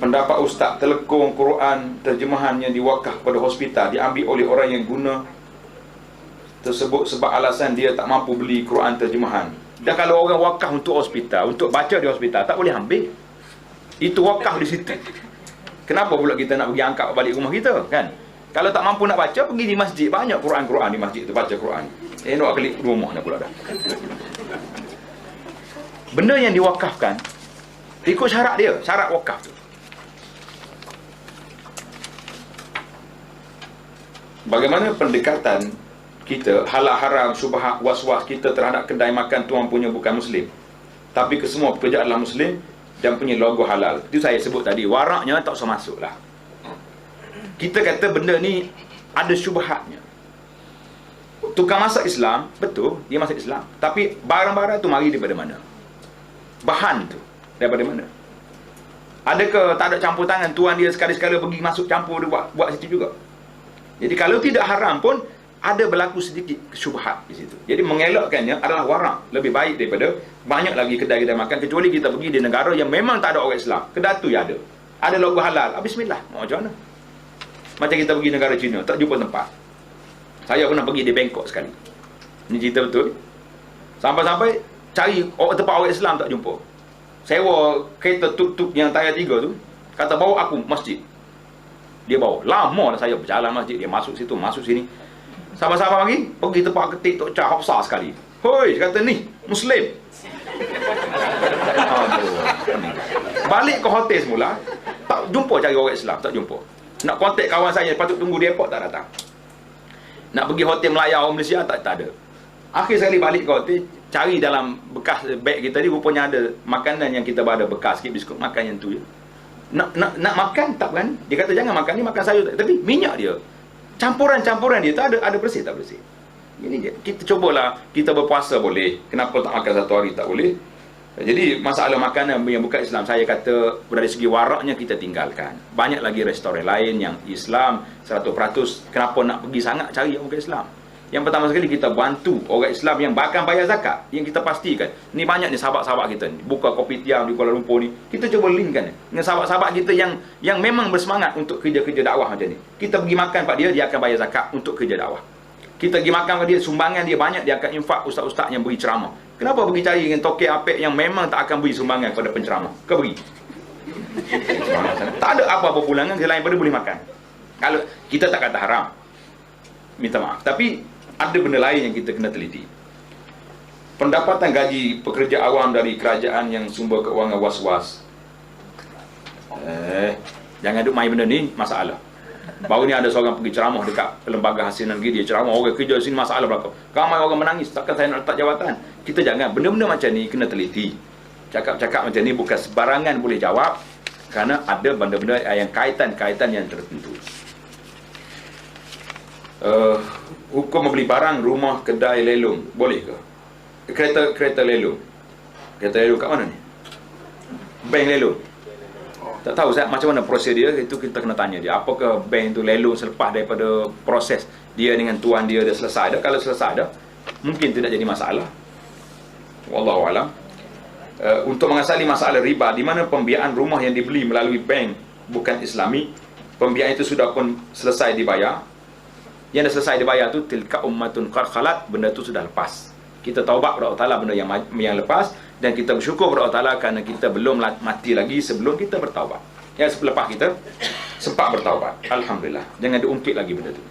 pendapat ustaz telekong Quran terjemahannya diwakaf pada hospital diambil oleh orang yang guna tersebut sebab alasan dia tak mampu beli Quran terjemahan. Dan kalau orang wakaf untuk hospital, untuk baca di hospital, tak boleh ambil. Itu wakaf di situ. Kenapa pula kita nak pergi angkat balik rumah kita, kan? Kalau tak mampu nak baca, pergi di masjid. Banyak Quran-Quran di masjid tu, baca Quran. Nak klik rumah nak pula dah. Benda yang diwakafkan ikut syarat dia, syarat wakaf tu. Bagaimana pendekatan kita, halal haram, syubhat, was-was kita terhadap kedai makan tuan punya bukan Muslim, tapi kesemua pekerja adalah Muslim dan punya logo halal. Itu saya sebut tadi, waraknya tak usah masuk lah. Kita kata benda ni ada syubhatnya. Tukang masak Islam, betul, dia masak Islam, tapi barang-barang tu mari daripada mana? Bahan tu daripada mana? Adakah tak ada campur tangan tuan dia sekali-sekala pergi masuk campur dia buat situ juga? Jadi kalau tidak haram pun ada berlaku sedikit syubhat di situ. Jadi mengelakkannya adalah warak, lebih baik daripada banyak lagi kedai-kedai makan, kecuali kita pergi di negara yang memang tak ada orang Islam. Kedai tu ya ada logo halal. Bismillah, macam mana? Macam kita pergi negara China, tak jumpa tempat. Saya pernah pergi di Bangkok sekali. Ini cerita betul. Sampai-sampai cari tempat orang Islam tak jumpa. Sewa kereta tuk-tuk yang tayar 3 tu, kata bawa aku masjid. Dia bawa. Lama dah saya berjalan masjid, dia masuk situ, masuk sini. Sama-sama lagi pergi tempat ketik Tok Cha Hafsah sekali. Hoi, kata ni Muslim. Aduh. Balik ke hotel semula, tak jumpa cari orang Islam, tak jumpa. Nak kontak kawan saya, patut tunggu di airport, tak datang. Nak pergi hotel Melaya orang Malaysia, tak ada. Akhir sekali balik ke hotel, cari dalam bekas beg kita ni, rupanya ada makanan yang kita ada bekas sikit, biskut, makan yang tu je. Nak makan, tak berani. Dia kata jangan makan ni, makan sayur. Tapi minyak dia, campuran-campuran dia, tak ada bersih, tak bersih. Ini je. Kita cubalah, kita berpuasa boleh. Kenapa tak makan satu hari, tak boleh? Jadi masalah makanan yang bukan Islam, saya kata dari segi waraknya kita tinggalkan. Banyak lagi restoran lain yang Islam 100%. Kenapa nak pergi sangat cari orang Islam? Yang pertama sekali, kita bantu orang Islam yang bahkan bayar zakat. Yang kita pastikan, ni banyak ni sahabat-sahabat kita ni, buka kopi tiam di Kuala Lumpur ni, kita cuba linkkan dengan sahabat-sahabat kita yang memang bersemangat untuk kerja-kerja dakwah macam ni. Kita pergi makan pada dia akan bayar zakat untuk kerja dakwah. Kita pergi makan pada dia, sumbangan dia banyak, dia akan infak ustaz-ustaz yang beri ceramah. Kenapa pergi cari dengan tokek apek yang memang tak akan beri sumbangan kepada penceramah? Kau pergi. Tak ada apa-apa pulangan selain pada boleh makan. Kalau kita tak kata haram, minta maaf, tapi ada benda lain yang kita kena teliti. Pendapatan gaji pekerja awam dari kerajaan yang sumber keuangan was-was. Jangan duk main benda ni, masalah. Baru ni ada seorang pergi ceramah dekat lembaga hasilan negeri, dia ceramah, orang kerja sini masalah berlaku. Ramai orang menangis, takkan saya nak letak jawatan. Kita jangan, benda-benda macam ni kena teliti. Cakap-cakap macam ni bukan sebarangan boleh jawab, kerana ada benda-benda yang kaitan-kaitan yang tertentu. Hukum membeli barang, rumah, kedai, lelong, boleh ke? Kereta lelong. Kereta lelong kat mana ni? Bank lelong. Tak tahu saya macam mana prosedur itu, kita kena tanya dia. Apakah bank itu lelong selepas daripada proses dia dengan tuan dia dah selesai dah? Kalau selesai dah, mungkin tidak jadi masalah. Wallahu alam. Untuk mengasali masalah riba, di mana pembiayaan rumah yang dibeli melalui bank bukan Islami, pembiayaan itu sudah pun selesai dibayar. Yang dah selesai dibayar tu tilka ummatun qad khalat, benda tu sudah lepas. Kita taubat kepada Allah Taala benda yang lepas, dan kita bersyukur kepada Allah Taala kerana kita belum mati lagi sebelum kita bertaubat. Ya, selepas kita sempat bertaubat, alhamdulillah. Jangan diungkit lagi benda tu.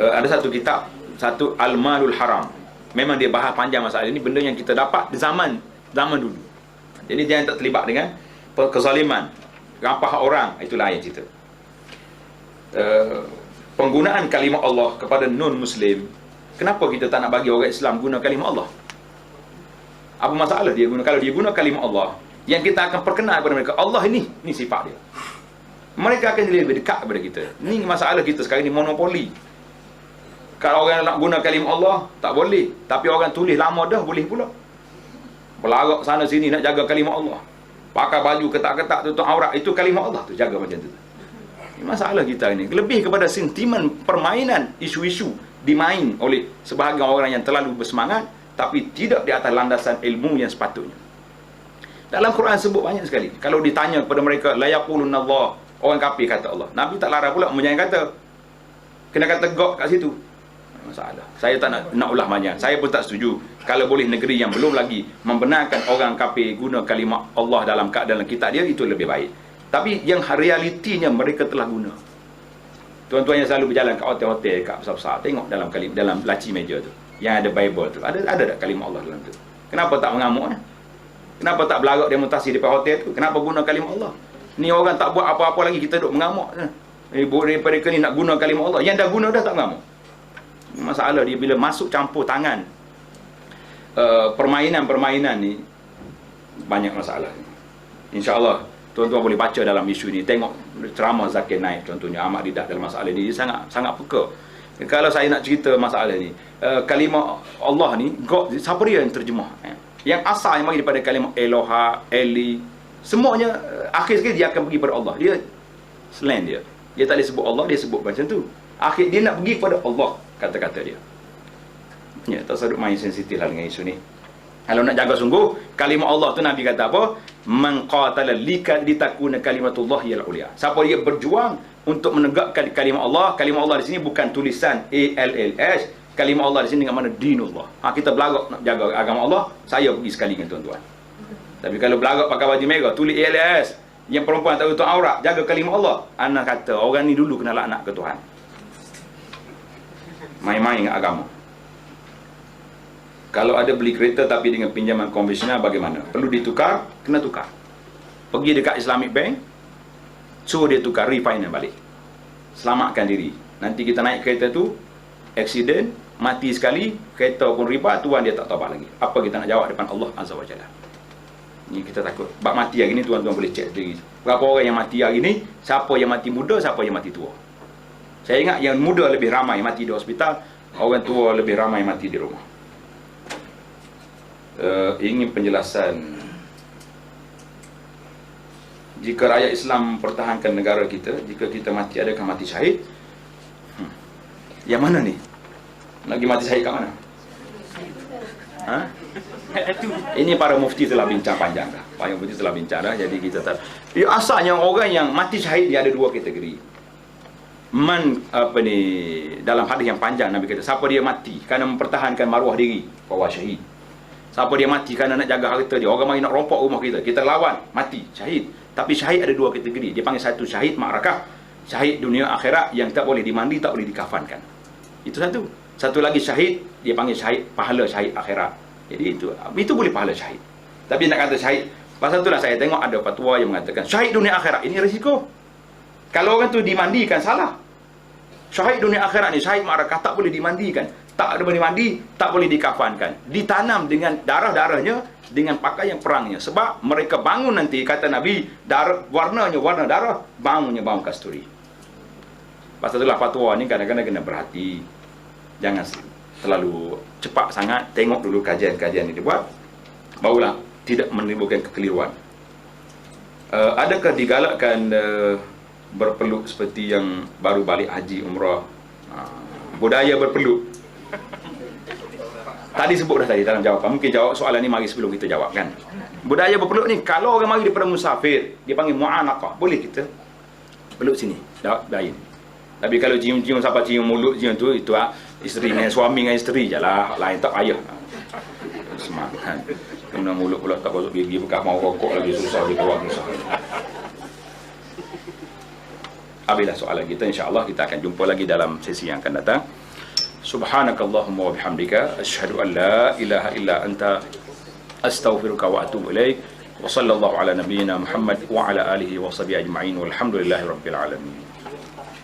Ada satu kitab, satu Al-Malul Haram. Memang dia bahas panjang masalah ini, benda yang kita dapat di zaman dulu. Jadi jangan tak terlibat dengan kezaliman, rampah orang, itu lain cerita. Penggunaan kalimah Allah kepada non-Muslim, kenapa kita tak nak bagi orang Islam guna kalimah Allah? Apa masalah dia guna? Kalau dia guna kalimah Allah, yang kita akan perkenal kepada mereka, Allah ini sifat dia, mereka akan jadi lebih dekat kepada kita. Ini masalah kita sekarang ni, monopoli. Kalau orang nak guna kalimah Allah, tak boleh. Tapi orang tulis lama dah, boleh pula. Berlarak sana sini nak jaga kalimah Allah, pakai baju ketak-ketak tutup aurat, itu kalimah Allah tu, jaga macam tu. Ini masalah kita ini, lebih kepada sentimen permainan, isu-isu dimain oleh sebahagian orang yang terlalu bersemangat, tapi tidak di atas landasan ilmu yang sepatutnya. Dalam Quran sebut banyak sekali. Kalau ditanya kepada mereka, la yaqulunna Allah, orang kafir kata Allah. Nabi tak larang pula menyanyi kata, kena kata God kat situ. Masalah. Saya tak nak ulah banyak. Saya pun tak setuju. Kalau boleh negeri yang belum lagi membenarkan orang kafir guna kalimah Allah dalam kitab dia, itu lebih baik. Tapi yang realitinya mereka telah guna. Tuan-tuan yang selalu berjalan kat hotel-hotel, kat besar-besar, tengok dalam laci meja tu, yang ada Bible tu, ada tak kalimah Allah dalam tu? Kenapa tak mengamuk? Kenapa tak berlarak demonstrasi depan hotel tu? Kenapa guna kalimah Allah? Ni orang tak buat apa-apa lagi, kita duduk mengamuk. Daripada ni nak guna kalimah Allah, yang dah guna dah tak mengamuk. Masalah dia bila masuk campur tangan permainan-permainan ni, banyak masalah. InsyaAllah tuan-tuan boleh baca dalam isu ni, tengok ceramah Zakir Naik contohnya, Ahmad Didat dalam masalah ni, dia sangat peka. Kalau saya nak cerita masalah ni, kalimah Allah ni, God, siapa dia yang terjemah? Yang asal yang bagi daripada kalimah Eloha, Eli, semuanya akhir sekali dia akan pergi pada Allah. Dia selain dia tak boleh sebut Allah, dia sebut macam tu. Akhir dia nak pergi kepada Allah, kata-kata dia. Ya, tak sedut main sensitif lah dengan isu ni. Kalau nak jaga sungguh, kalimah Allah tu Nabi kata apa? Man qatala litakuna kalimatullah yal ulia. Siapa dia berjuang untuk menegakkan kalimah Allah. Kalimah Allah di sini bukan tulisan ALLS. Kalimah Allah di sini dengan mana dinullah. Kita belagak nak jaga agama Allah, saya pergi sekali dengan tuan-tuan. Tapi kalau belagak pakai baju merah, tulis ALS, yang perempuan tak tutup aurat, jaga kalimah Allah, anak kata orang ni dulu kena laknat ke Tuhan. Main-main dengan agama. Kalau ada beli kereta tapi dengan pinjaman konvensional bagaimana? Perlu ditukar, kena tukar. Pergi dekat Islamic Bank, suruh dia tukar, refinance balik. Selamatkan diri. Nanti kita naik kereta tu, accident, mati sekali, kereta pun riba, tuan dia tak taubat lagi. Apa kita nak jawab depan Allah Azza wa Jalla? Ni kita takut. Bab mati hari ni tuan-tuan boleh cek sendiri. Berapa orang yang mati hari ni, siapa yang mati muda, siapa yang mati tua. Saya ingat yang muda lebih ramai mati di hospital, orang tua lebih ramai mati di rumah. Ingin penjelasan, jika rakyat Islam pertahankan negara kita, jika kita mati, adakah mati syahid? Yang mana ni? Lagi mati syahid kat mana? Ha? Ini para mufti telah bincang panjang dah. Para mufti telah bincang dah. Jadi kita tak. Asalnya orang yang mati syahid dia ada dua kategori. Dalam hadis yang panjang Nabi kata, siapa dia mati kerana mempertahankan maruah diri, bahwa syahid. Siapa dia mati kerana nak jaga harta dia, orang mari nak rompok rumah kita lawan, mati, syahid. Tapi syahid ada dua kategori. Dia panggil satu syahid ma'rakah, syahid dunia akhirat yang tak boleh dimandi, tak boleh dikafankan. Itu satu. Satu lagi syahid, dia panggil syahid, pahala syahid akhirat. Jadi itu boleh pahala syahid. Tapi nak kata syahid, pasal itulah saya tengok ada fatwa yang mengatakan syahid dunia akhirat, ini risiko. Kalau orang tu dimandikan, salah. Syahid dunia akhirat ni, syahid ma'rakah, tak boleh dimandikan. Tak ada boleh mandi, tak boleh dikafankan. Ditanam dengan darah-darahnya, dengan pakaian perangnya. Sebab mereka bangun nanti, kata Nabi, darah, warnanya warna darah, bangunnya bau kasturi. Pasal itulah fatwa ni kadang-kadang kena berhati. Jangan terlalu cepat sangat. Tengok dulu kajian-kajian yang dibuat, barulah tidak menimbulkan kekeliruan. Adakah digalakkan berpeluk seperti yang baru balik haji umrah? Budaya berpeluk. Tadi sebut dah tadi dalam jawapan. Mungkin jawab soalan ni mari sebelum kita jawab kan. Budaya berpeluk ni, kalau orang mari daripada musafir, dia panggil mu'anaqah, boleh kita peluk sini, lain. Tapi kalau cium-cium sampai cium mulut cium tu, itu isteri dengan suami dengan isteri je lah, lain tak payah. Semangat. Kena mulut pula tak masuk gigi, bekas mau rokok lagi susah dikeluar susah. Habislah soalan kita, insya-Allah kita akan jumpa lagi dalam sesi yang akan datang. Subhanakallahumma wa bihamdika asyhadu an la ilaha illa anta astaghfiruka wa atubu ilaik. Wa sallallahu ala nabiyyina Muhammad wa ala alihi wa sahbihi ajma'in walhamdulillahi rabbil alamin.